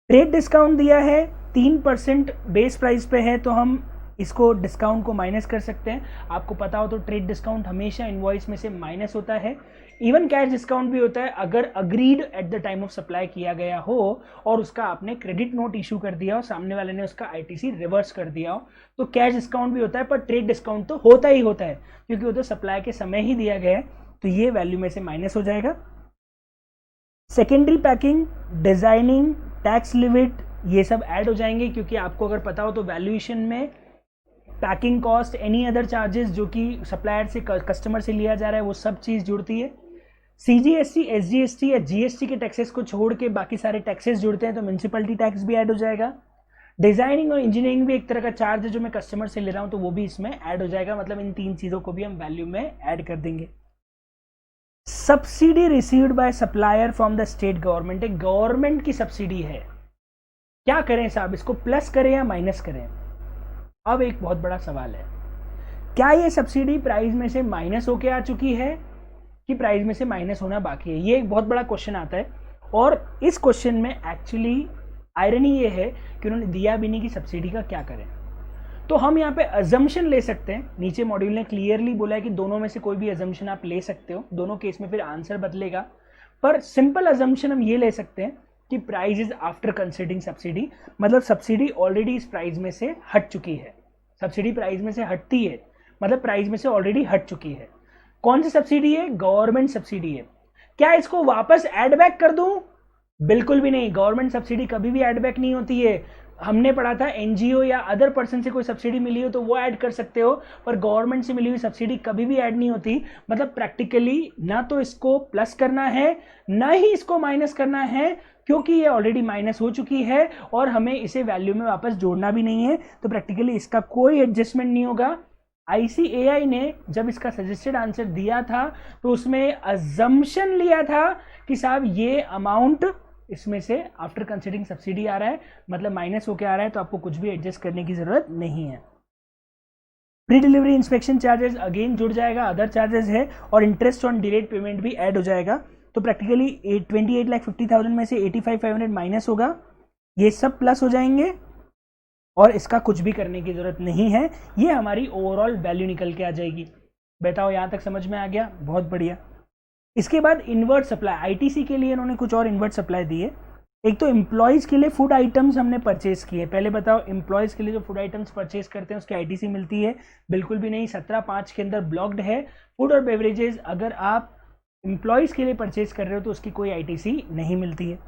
ट्रेड डिस्काउंट दिया है, 3% बेस प्राइस पे है, तो हम इसको डिस्काउंट को माइनस कर सकते हैं। आपको पता हो तो ट्रेड डिस्काउंट हमेशा इनवॉइस में से माइनस होता है। इवन कैश डिस्काउंट भी होता है अगर agreed at the time of supply किया गया हो और उसका आपने क्रेडिट नोट इशू कर दिया हो, सामने वाले ने उसका आईटीसी रिवर्स कर दिया हो, तो कैश डिस्काउंट भी होता है। पर ट्रेड डिस्काउंट तो होता ही होता है क्योंकि वो तो सप्लाई के समय ही दिया गया है, तो ये वैल्यू में से माइनस हो जाएगा। Secondary packing, designing, tax limit, ये सब ऐड हो जाएंगे क्योंकि आपको अगर पता हो तो वैल्यूएशन में packing cost, any other charges जो कि सप्लायर से कस्टमर से लिया जा रहा है, वो सब चीज़ जुड़ती है। सीजीएसटी, एसजीएसटी या जीएसटी के टैक्सेस को छोड़ के बाकी सारे टैक्सेस जुड़ते हैं, तो म्यूनसिपलिटी टैक्स भी ऐड हो जाएगा। डिजाइनिंग और इंजीनियरिंग भी एक तरह का चार्ज है जो मैं कस्टमर से ले रहा हूं, तो वो भी इसमें ऐड हो जाएगा। मतलब इन तीन चीज़ों को भी हम वैल्यू में ऐड कर देंगे। Subsidy received by supplier from the state government, एक गवर्नमेंट की सब्सिडी है, क्या करें साहब, इसको प्लस करें या माइनस करें? अब एक बहुत बड़ा सवाल है, क्या ये सब्सिडी प्राइस में से माइनस होके आ चुकी है कि प्राइस में से माइनस होना बाकी है? ये एक बहुत बड़ा क्वेश्चन आता है और इस क्वेश्चन में एक्चुअली आयरनी ये है कि उन्होंने दिया भी नहीं कि सब्सिडी का क्या करें। तो हम यहाँ पे अजम्पशन ले सकते हैं, नीचे मॉड्यूल ने क्लियरली बोला है कि दोनों में से कोई भी अजम्पशन आप ले सकते हो, दोनों केस में फिर आंसर बदलेगा, पर सिंपल अजम्पशन हम ये ले सकते हैं कि price is after considering subsidy, मतलब सब्सिडी ऑलरेडी इस प्राइस में से हट चुकी है। सब्सिडी प्राइस में से हटती है मतलब प्राइस में से ऑलरेडी हट चुकी है। कौन सी सब्सिडी है? गवर्नमेंट सब्सिडी है। क्या इसको वापस ऐड बैक कर दूं? बिल्कुल भी नहीं, गवर्नमेंट सब्सिडी कभी भी ऐड बैक नहीं होती है। हमने पढ़ा था एनजीओ या अदर पर्सन से कोई सब्सिडी मिली हो तो वो ऐड कर सकते हो, पर गवर्नमेंट से मिली हुई सब्सिडी कभी भी ऐड नहीं होती। मतलब प्रैक्टिकली ना तो इसको प्लस करना है ना ही इसको माइनस करना है, क्योंकि ये ऑलरेडी माइनस हो चुकी है और हमें इसे वैल्यू में वापस जोड़ना भी नहीं है, तो प्रैक्टिकली इसका कोई एडजस्टमेंट नहीं होगा। आईसीएआई ने जब इसका सजेस्टेड आंसर दिया था तो उसमें अजम्पशन लिया था कि साहब ये अमाउंट इसमें से आफ्टर कंसीडरिंग सब्सिडी आ रहा है, मतलब माइनस होके आ रहा है, तो आपको कुछ भी एडजस्ट करने की जरूरत नहीं है। Pre delivery inspection charges again जुड़ जाएगा, अदर चार्जेस है, और इंटरेस्ट ऑन डिलेड पेमेंट भी ऐड हो जाएगा। तो प्रैक्टिकली 28,50,000 में से 85,500 माइनस होगा, ये सब प्लस हो जाएंगे और इसका कुछ भी करने की जरूरत नहीं है। ये हमारी ओवरऑल वैल्यू निकल के आ जाएगी। बताओ यहाँ तक समझ में आ गया? बहुत बढ़िया। इसके बाद इनवर्ट सप्लाई, आईटीसी के लिए इन्होंने कुछ और इनवर्ट सप्लाई दिए। एक तो एम्प्लॉयज के लिए फूड आइटम्स हमने परचेज किए। पहले बताओ, एम्प्लॉयज के लिए जो फूड आइटम्स परचेज करते हैं उसकी आईटीसी मिलती है? बिल्कुल भी नहीं, 17(5) के अंदर ब्लॉक्ड है। फूड और बेवरेजेस अगर आप एम्प्लॉयज के लिए परचेज कर रहे हो तो उसकी कोई आईटीसी नहीं मिलती है।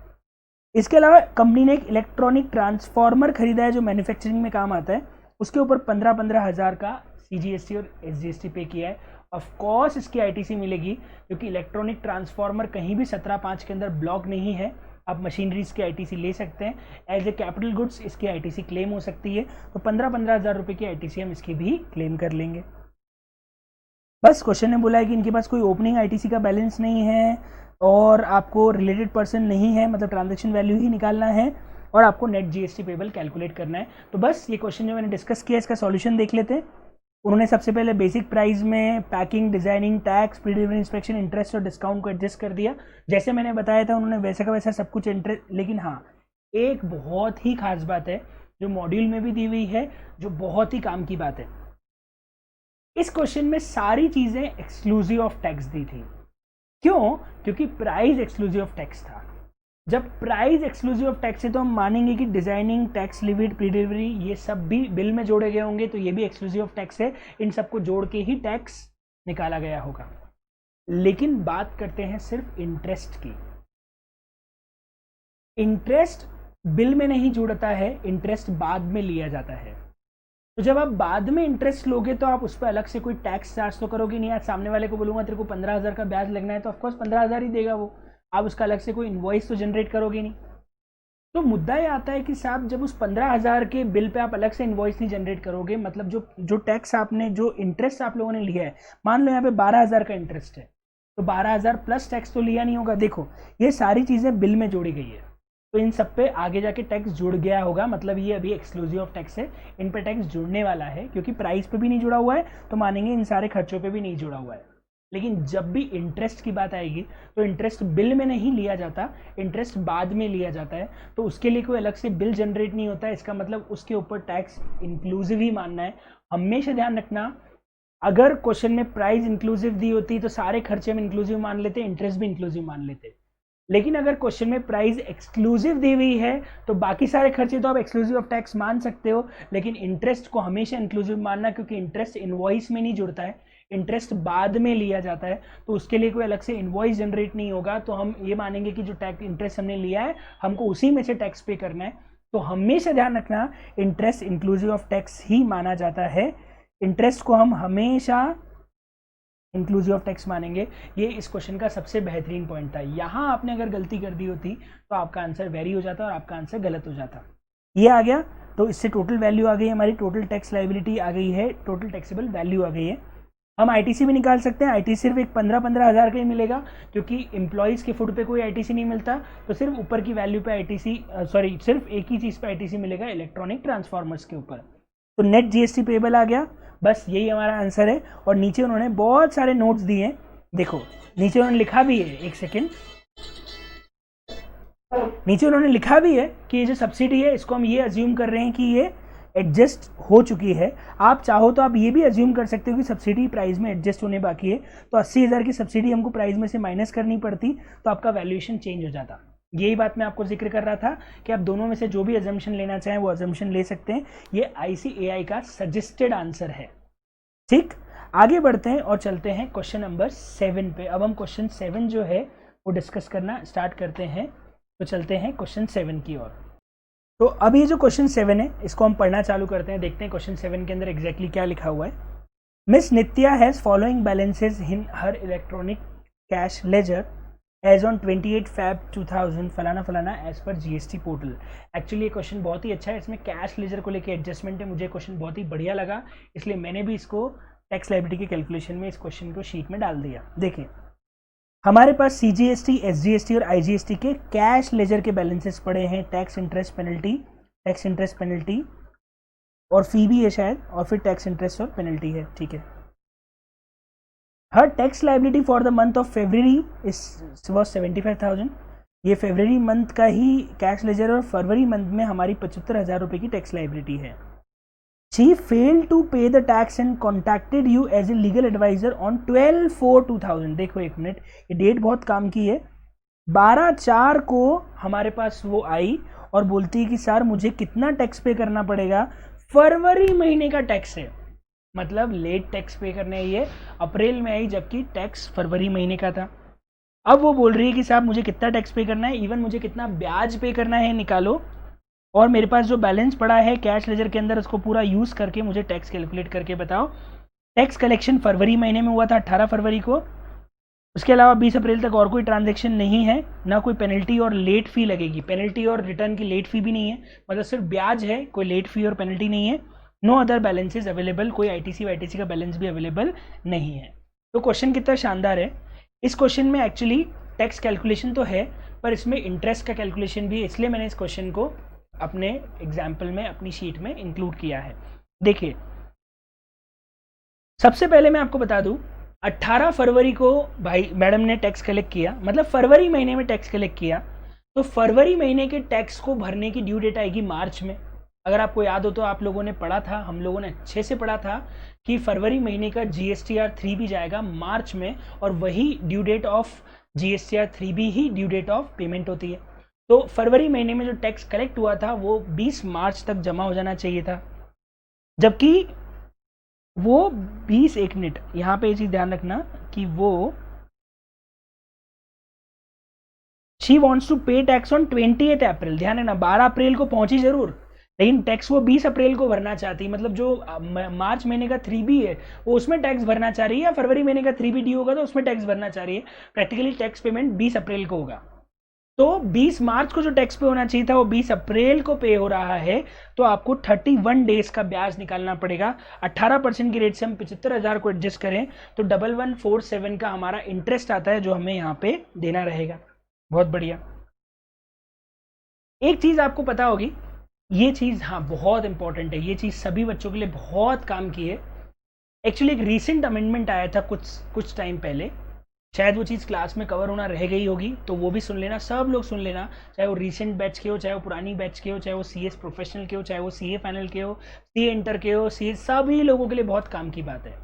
इसके अलावा कंपनी ने एक इलेक्ट्रॉनिक ट्रांसफार्मर खरीदा है जो मैन्युफैक्चरिंग में काम आता है, उसके ऊपर 15,000 हज़ार का सीजीएसटी और एसजीएसटी पे किया है। ऑफ कोर्स इसकी आईटीसी मिलेगी क्योंकि इलेक्ट्रॉनिक ट्रांसफार्मर कहीं भी 17(5) के अंदर ब्लॉक नहीं है। आप मशीनरीज की आईटीसी ले सकते हैं, एज ए कैपिटल गुड्स इसकी आईटीसी क्लेम हो सकती है, तो 15,000 हज़ार रुपये की आईटीसी हम इसकी भी क्लेम कर लेंगे। बस क्वेश्चन ने बोला है कि इनके पास कोई ओपनिंग आईटीसी का बैलेंस नहीं है और आपको रिलेटेड पर्सन नहीं है, मतलब ट्रांजैक्शन वैल्यू ही निकालना है और आपको नेट जीएसटी पेबल कैलकुलेट करना है। तो बस ये क्वेश्चन जो मैंने डिस्कस किया इसका सॉल्यूशन देख लेते हैं। उन्होंने सबसे पहले बेसिक प्राइस में packing, designing, tax, pre delivery inspection, interest और डिस्काउंट को एडजस्ट कर दिया। जैसे मैंने बताया था उन्होंने वैसा का वैसा सब कुछ इंटरेस्ट, लेकिन हाँ एक बहुत ही खास बात है जो मॉड्यूल में भी दी हुई है, जो बहुत ही काम की बात है। इस क्वेश्चन में सारी चीजें एक्सक्लूसिव ऑफ टैक्स दी थी। क्यों? क्योंकि प्राइस एक्सक्लूसिव ऑफ टैक्स था। जब प्राइस एक्सक्लूसिव ऑफ टैक्स है तो हम मानेंगे कि designing, tax limit, pre delivery ये सब भी बिल में जोड़े गए होंगे, तो ये भी एक्सक्लूसिव ऑफ टैक्स है। इन सबको जोड़ के ही टैक्स निकाला गया होगा। लेकिन बात करते हैं सिर्फ इंटरेस्ट की। इंटरेस्ट बिल में नहीं जुड़ता है, इंटरेस्ट बाद में लिया जाता है। तो जब आप बाद में इंटरेस्ट लोगे तो आप उस पर अलग से कोई टैक्स चार्ज तो करोगे नहीं। आज सामने वाले को बोलूंगा तेरे को 15,000 का ब्याज लगना है तो ऑफकोर्स 15,000 ही देगा वो, आप उसका अलग से कोई इनवॉइस तो जनरेट करोगे नहीं। तो मुद्दा ये आता है कि साहब जब उस 15,000 के बिल पे आप अलग से इनवॉइस नहीं जनरेट करोगे, मतलब जो टैक्स आपने, जो इंटरेस्ट आप लोगों ने लिया है, मान लो यहाँ पे 12,000 का इंटरेस्ट है तो 12,000 प्लस टैक्स तो लिया नहीं होगा। देखो ये सारी चीज़ें बिल में जोड़ी गई है तो इन सब पे आगे जाके टैक्स जुड़ गया होगा, मतलब ये अभी एक्सक्लूसिव ऑफ टैक्स है, इन पे टैक्स जुड़ने वाला है क्योंकि प्राइस पे भी नहीं जुड़ा हुआ है तो मानेंगे इन सारे खर्चों पे भी नहीं जुड़ा हुआ है। लेकिन जब भी इंटरेस्ट की बात आएगी तो इंटरेस्ट बिल में नहीं लिया जाता, इंटरेस्ट बाद में लिया जाता है, तो उसके लिए कोई अलग से बिल जनरेट नहीं होता है। इसका मतलब उसके ऊपर टैक्स इंक्लूसिव ही मानना है। हमेशा ध्यान रखना अगर क्वेश्चन में प्राइस इंक्लूसिव दी होती तो सारे खर्चे हम इंक्लूसिव मान लेते, इंटरेस्ट भी इंक्लूसिव मान लेते। लेकिन अगर क्वेश्चन में प्राइस एक्सक्लूसिव दी हुई है तो बाकी सारे खर्चे तो आप एक्सक्लूसिव ऑफ टैक्स मान सकते हो, लेकिन इंटरेस्ट को हमेशा इंक्लूसिव मानना, क्योंकि इंटरेस्ट इनवॉइस में नहीं जुड़ता है, इंटरेस्ट बाद में लिया जाता है, तो उसके लिए कोई अलग से इनवॉइस जनरेट नहीं होगा। तो हम ये मानेंगे कि जो टैक्स इंटरेस्ट हमने लिया है हमको उसी में से टैक्स पे करना है। तो हमेशा ध्यान रखना, इंटरेस्ट इंक्लूसिव ऑफ टैक्स ही माना जाता है, इंटरेस्ट को हम हमेशा इंक्लूसिव ऑफ टैक्स मानेंगे। ये इस क्वेश्चन का सबसे बेहतरीन पॉइंट था। यहाँ आपने अगर गलती कर दी होती तो आपका आंसर वेरी हो जाता और आपका आंसर गलत हो जाता। ये आ गया, तो इससे टोटल वैल्यू आ गई हमारी, टोटल टैक्स लायबिलिटी आ गई है, टोटल टैक्सेबल वैल्यू आ गई है। हम आईटीसी भी निकाल सकते हैं। आईटीसी सिर्फ एक 15-15 हज़ार का ही मिलेगा, क्योंकि एम्प्लॉयज़ के फुड पे कोई आईटीसी नहीं मिलता, तो सिर्फ ऊपर की वैल्यू पे आईटीसी, सिर्फ एक ही चीज़ पे आईटीसी मिलेगा, इलेक्ट्रॉनिक ट्रांसफार्मर्स के ऊपर। तो नेट जीएसटी पेबल आ गया, बस यही हमारा आंसर है। और नीचे उन्होंने बहुत सारे नोट्स दिए हैं, देखो नीचे उन्होंने लिखा भी है, एक सेकेंड, नीचे उन्होंने लिखा भी है कि ये जो सब्सिडी है इसको हम ये अज्यूम कर रहे हैं कि ये एडजस्ट हो चुकी है। आप चाहो तो आप ये भी अज्यूम कर सकते हो कि सब्सिडी प्राइस में एडजस्ट होने बाकी है, तो 80,000 की सब्सिडी हमको प्राइस में से माइनस करनी पड़ती, तो आपका वैल्यूएशन चेंज हो जाता। यही बात मैं आपको जिक्र कर रहा था कि आप दोनों में से जो भी अजम्पशन लेना चाहें वो अजम्पशन ले सकते हैं। ये ICAI का सजेस्टेड आंसर है। ठीक, आगे बढ़ते हैं और चलते हैं क्वेश्चन नंबर 7 पे। अब हम क्वेश्चन 7 जो है वो डिस्कस करना स्टार्ट करते हैं, तो चलते हैं क्वेश्चन 7 की ओर। तो अब ये जो क्वेश्चन 7 है इसको हम पढ़ना चालू करते हैं, देखते हैं क्वेश्चन 7 के अंदर एग्जैक्टली क्या लिखा हुआ है। Miss Nitya has following balances in her electronic cash ledger as on 28 Feb 2000 फलाना फलाना as per GST portal. Actually ये क्वेश्चन बहुत ही अच्छा है, इसमें कैश लेजर को लेकर एडजस्टमेंट है, मुझे क्वेश्चन बहुत ही बढ़िया लगा, इसलिए मैंने भी इसको टैक्स लायबिलिटी के कैलकुलेशन में इस क्वेश्चन को शीट में डाल दिया। देखिए हमारे पास CGST, SGST और IGST के कैश लेजर के बैलेंसेस पड़े हैं, टैक्स इंटरेस्ट पेनल्टी और फी भी है शायद, और फिर टैक्स इंटरेस्ट और पेनल्टी है। ठीक है, हर tax liability for the month of February was 75,000। ये फरवरी मंथ का ही कैश लेजर और फरवरी मंथ में हमारी 75,000 रुपये की टैक्स लायबिलिटी है। She failed to pay the tax and contacted you as a legal advisor on 12/4/2000। देखो एक मिनट, ये डेट बहुत काम की है। 12/4 को हमारे पास वो आई और बोलती है कि सर मुझे कितना टैक्स पे करना पड़ेगा, फरवरी महीने का टैक्स है, मतलब लेट टैक्स पे करने ये अप्रैल में आई, जबकि टैक्स फरवरी महीने का था। अब वो बोल रही है कि साहब मुझे कितना टैक्स पे करना है, इवन मुझे कितना ब्याज पे करना है निकालो, और मेरे पास जो बैलेंस पड़ा है कैश लेजर के अंदर उसको पूरा यूज़ करके मुझे टैक्स कैलकुलेट करके बताओ। टैक्स कलेक्शन फरवरी महीने में हुआ था 18 फरवरी को, उसके अलावा 20 अप्रैल तक और कोई ट्रांजैक्शन नहीं है, ना कोई पेनल्टी और लेट फी लगेगी, पेनल्टी और रिटर्न की लेट फी भी नहीं है, मतलब सिर्फ ब्याज है, कोई लेट फी और पेनल्टी नहीं है। नो अदर बैलेंसेज अवेलेबल, कोई ITC का बैलेंस भी अवेलेबल नहीं है। तो क्वेश्चन कितना शानदार है। इस क्वेश्चन में एक्चुअली टैक्स कैलकुलेशन तो है, पर इसमें इंटरेस्ट का कैलकुलेशन भी है, इसलिए मैंने इस क्वेश्चन को अपने एग्जाम्पल में अपनी शीट में इंक्लूड किया है। देखिए सबसे पहले मैं आपको बता दूं, 18 फरवरी को भाई मैडम ने टैक्स कलेक्ट किया, मतलब फरवरी महीने में टैक्स कलेक्ट किया, तो फरवरी महीने के टैक्स को भरने की ड्यू डेट आएगी मार्च में। अगर आपको याद हो तो आप लोगों ने पढ़ा था, हम लोगों ने अच्छे से पढ़ा था कि फरवरी महीने का GSTR 3 भी जाएगा मार्च में, और वही ड्यू डेट ऑफ GSTR 3 भी ही ड्यू डेट ऑफ पेमेंट होती है। तो फरवरी महीने में जो टैक्स कलेक्ट हुआ था वो 20 मार्च तक जमा हो जाना चाहिए था, जबकि वो 20, एक मिनट यहाँ पे ये चीज़ ध्यान रखना कि वो she wants to pay tax on 28 अप्रैल, ध्यान रखना 12 अप्रैल को पहुंची जरूर, लेकिन टैक्स वो 20 अप्रैल को भरना चाहती, मतलब जो मार्च महीने का 3B है वो उसमें टैक्स भरना चाह रही है, या फरवरी महीने का 3B ड्यू होगा तो उसमें टैक्स भरना चाह रही है। प्रैक्टिकली टैक्स पेमेंट 20 अप्रैल को होगा, तो 20 मार्च को जो टैक्स पे होना चाहिए था वो 20 अप्रैल को पे हो रहा है, तो आपको 31 डेज का ब्याज निकालना पड़ेगा। 18% की रेट से हम 75,000 को एडजस्ट करें तो 1147 का हमारा इंटरेस्ट आता है, जो हमें यहाँ पे देना रहेगा। बहुत बढ़िया। एक चीज़ आपको पता होगी, ये चीज़ हाँ बहुत इंपॉर्टेंट है, ये चीज़ सभी बच्चों के लिए बहुत काम की है। एक्चुअली एक रीसेंट अमेंडमेंट आया था कुछ टाइम पहले, शायद वो चीज़ क्लास में कवर होना रह गई होगी, तो वो भी सुन लेना, सब लोग सुन लेना, चाहे वो रीसेंट बैच के हो, चाहे वो पुरानी बैच के हो, चाहे वो CS प्रोफेशनल के हो, चाहे वो CA फाइनल के हो, CA इंटर के हो, CA, सभी लोगों के लिए बहुत काम की बात है।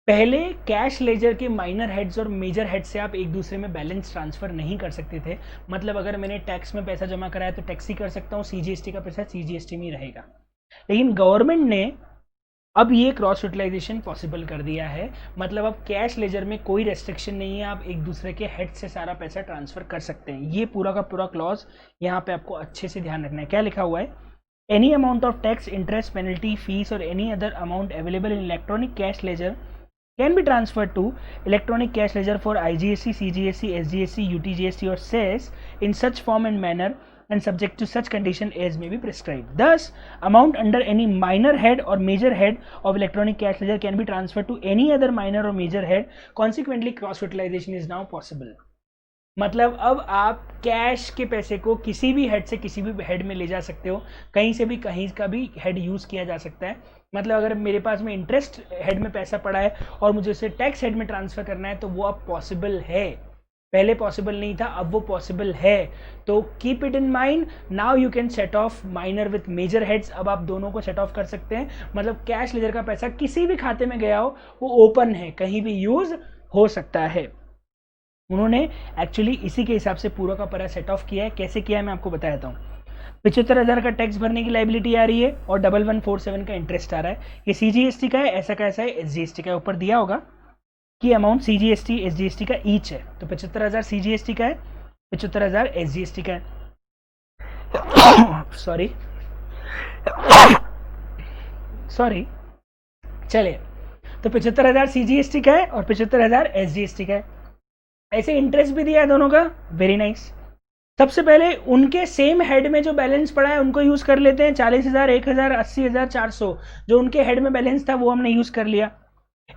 पहले कैश लेजर के माइनर हेड्स और मेजर हेड से आप एक दूसरे में बैलेंस ट्रांसफर नहीं कर सकते थे। मतलब अगर मैंने टैक्स में पैसा जमा कराया तो टैक्स ही कर सकता हूँ, सीजीएसटी का पैसा सीजीएसटी में ही रहेगा। लेकिन गवर्नमेंट ने अब ये क्रॉस यूटिलाइजेशन पॉसिबल कर दिया है। मतलब अब कैश लेजर में कोई रेस्ट्रिक्शन नहीं है, आप एक दूसरे के हेड से सारा पैसा ट्रांसफर कर सकते हैं। ये पूरा का पूरा क्लॉज यहाँ पे आपको अच्छे से ध्यान रखना है। क्या लिखा हुआ है? Any amount of tax, interest, penalty, fees और any other amount available in electronic cash ledger can be transferred to electronic cash ledger for IGST, CGST, SGST, UTGST or cess in such form and manner and subject to such condition as may be prescribed. Thus, amount under any minor head or major head of electronic cash ledger can be transferred to any other minor or major head. Consequently, cross utilization is now possible. मतलब अब आप cash के पैसे को किसी भी head से किसी भी हेड में ले जा सकते हो, कहीं से भी कहीं का भी हेड यूज़ किया जा सकता है। मतलब अगर मेरे पास में इंटरेस्ट हेड में पैसा पड़ा है और मुझे उसे टैक्स हेड में ट्रांसफ़र करना है तो वो अब पॉसिबल है। पहले पॉसिबल नहीं था, अब वो पॉसिबल है। तो keep it in mind, now you can set off minor with major heads. अब आप दोनों को सेट ऑफ कर सकते हैं। मतलब कैश लेजर का पैसा किसी भी खाते में गया हो वो ओपन है, कहीं भी यूज़ हो सकता है। उन्होंने एक्चुअली इसी के हिसाब से पूरा का पूरा सेट ऑफ किया है। कैसे किया है मैं आपको बता देता हूँ। 75,000 का टैक्स भरने की लाइबिलिटी आ रही है और 1147 का इंटरेस्ट आ रहा है। ये सीजीएसटी का है, ऐसा का ऐसा है एसजीएसटी का। ऊपर दिया होगा कि अमाउंट सीजीएसटी एसजीएसटी का ईच है। तो 75,000 सीजीएसटी का है, 75,000 एसजीएसटी का है। सॉरी चलिए, तो 75,000 सीजीएसटी का है और 75,000 एसजीएसटी का है। ऐसे इंटरेस्ट भी दिया है दोनों का, वेरी नाइस। सबसे पहले उनके सेम हेड में जो बैलेंस पड़ा है उनको यूज़ कर लेते हैं। 40,000, 1,000, 80,000, 400 जो उनके हेड में बैलेंस था वो हमने यूज़ कर लिया।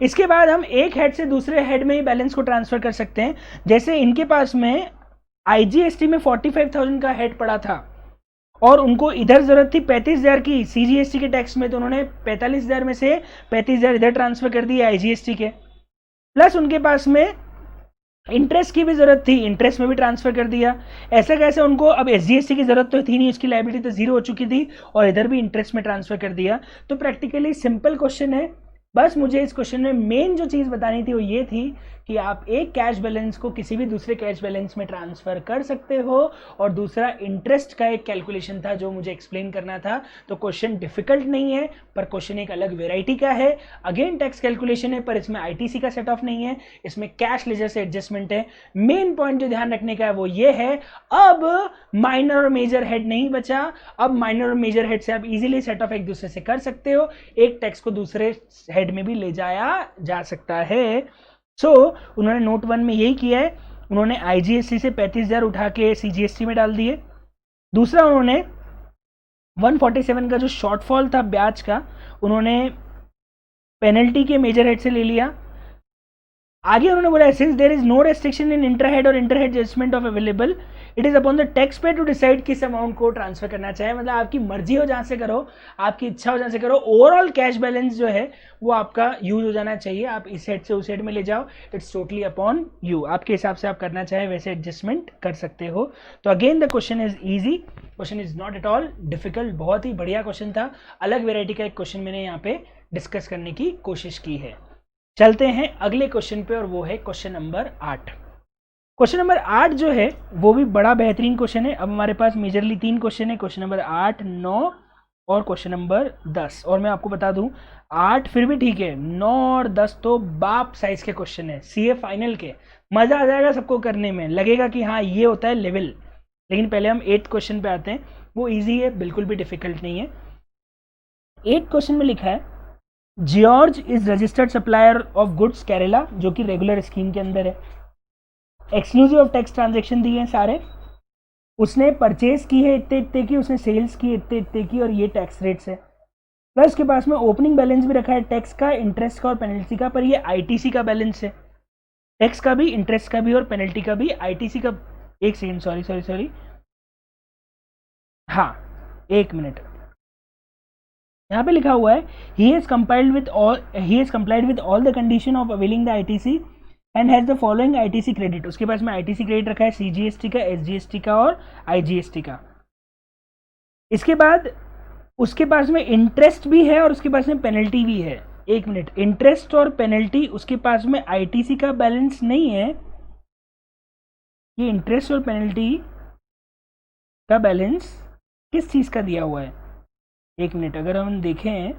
इसके बाद हम एक हेड से दूसरे हेड में ही बैलेंस को ट्रांसफ़र कर सकते हैं। जैसे इनके पास में आईजीएसटी में 45,000 का हेड पड़ा था और उनको इधर ज़रूरत थी 35,000 की सीजीएसटी के टैक्स में, तो उन्होंने 45,000 में से 35,000 इधर ट्रांसफ़र कर दिए आईजीएसटी के। प्लस उनके पास में इंटरेस्ट की भी जरूरत थी, इंटरेस्ट में भी ट्रांसफर कर दिया। ऐसा कैसे उनको अब एसजीएसटी की जरूरत तो थी नहीं, उसकी लायबिलिटी तो जीरो हो चुकी थी और इधर भी इंटरेस्ट में ट्रांसफर कर दिया। तो प्रैक्टिकली सिंपल क्वेश्चन है। बस मुझे इस क्वेश्चन में मेन जो चीज़ बतानी थी वो ये थी कि आप एक कैश बैलेंस को किसी भी दूसरे कैश बैलेंस में ट्रांसफ़र कर सकते हो और दूसरा इंटरेस्ट का एक कैलकुलेशन था जो मुझे एक्सप्लेन करना था। तो क्वेश्चन डिफिकल्ट नहीं है पर क्वेश्चन एक अलग वेराइटी का है। अगेन टैक्स कैलकुलेशन है पर इसमें आईटीसी का सेट ऑफ नहीं है, इसमें कैश लेजर से एडजस्टमेंट है। मेन पॉइंट जो ध्यान रखने का है वो ये है, अब माइनर और मेजर हेड नहीं बचा। अब माइनर और मेजर हेड से आप इजीली सेट ऑफ एक दूसरे से कर सकते हो, एक टैक्स को दूसरे हेड में भी ले जाया जा सकता है। उन्होंने नोट 1 में यही किया है। उन्होंने आईजीएसटी से 35,000 उठा के सीजीएसटी में डाल दिए। दूसरा उन्होंने 147 का जो शॉर्टफॉल था ब्याज का, उन्होंने पेनल्टी के मेजर हेड से ले लिया। आगे उन्होंने बोला since there is no restriction in interhead और interhead adjustment of available, it is upon the tax pay to decide किस अमाउंट को ट्रांसफर करना चाहे। मतलब आपकी मर्जी हो जहाँ से करो, आपकी इच्छा हो जहाँ से करो। ओवरऑल कैश बैलेंस जो है वो आपका यूज हो जाना चाहिए। आप इस हेड से उस हेड में ले जाओ, इट्स टोटली अपॉन यू। आपके हिसाब से आप करना चाहे वैसे एडजस्टमेंट कर सकते हो। तो again the question is easy, question is not at all difficult. बहुत ही बढ़िया क्वेश्चन था, अलग वेराइटी का एक क्वेश्चन मैंने यहाँ पे डिस्कस करने की कोशिश की है। चलते हैं अगले क्वेश्चन पे और वो है क्वेश्चन नंबर 8। क्वेश्चन नंबर 8 जो है वो भी बड़ा बेहतरीन क्वेश्चन है। अब हमारे पास मेजरली 3 क्वेश्चन है, क्वेश्चन नंबर 8, 9 और क्वेश्चन नंबर 10। और मैं आपको बता दूं 8 फिर भी ठीक है, 9 और 10 तो बाप साइज के क्वेश्चन है, सीए फाइनल के। मज़ा आ जाएगा सबको करने में, लगेगा कि हाँ ये होता है लेवल। लेकिन पहले हम 8 क्वेश्चन पे आते हैं, वो ईजी है, बिल्कुल भी डिफिकल्ट नहीं है। 8 क्वेश्चन में लिखा है George is registered supplier of goods Kerala, जो कि रेगुलर स्कीम के अंदर है। एक्सक्लूसिव ऑफ टैक्स ट्रांजेक्शन दिए हैं सारे। उसने परचेज की है इतने इतने की, उसने सेल्स की इतने इतने की और ये टैक्स रेट्स है। प्लस उसके पास में ओपनिंग बैलेंस भी रखा है टैक्स का, इंटरेस्ट का और पेनल्टी का, पर ये आईटीसी का बैलेंस है। टैक्स का भी, इंटरेस्ट का भी और पेनल्टी का भी, आईटीसी का। एक सेकेंड, सॉरी, हाँ 1 मिनट। यहाँ पे लिखा हुआ है he has complied with all the condition of availing the ITC and has the following ITC credit। उसके पास में ITC क्रेडिट रखा है CGST का, SGST का और IGST का। इसके बाद उसके पास में इंटरेस्ट भी है और उसके पास में पेनल्टी भी है। एक मिनट, इंटरेस्ट और पेनल्टी, उसके पास में आईटीसी का बैलेंस नहीं है। ये इंटरेस्ट और पेनल्टी का बैलेंस किस चीज़ का दिया हुआ है? एक मिनट, अगर हम देखें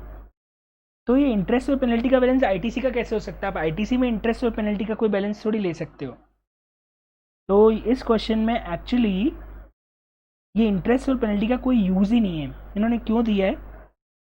तो ये इंटरेस्ट और पेनल्टी का बैलेंस आईटीसी का कैसे हो सकता है? आप आईटीसी में इंटरेस्ट और पेनल्टी का कोई बैलेंस थोड़ी ले सकते हो। तो इस क्वेश्चन में एक्चुअली ये इंटरेस्ट और पेनल्टी का कोई यूज़ ही नहीं है। इन्होंने क्यों दिया है?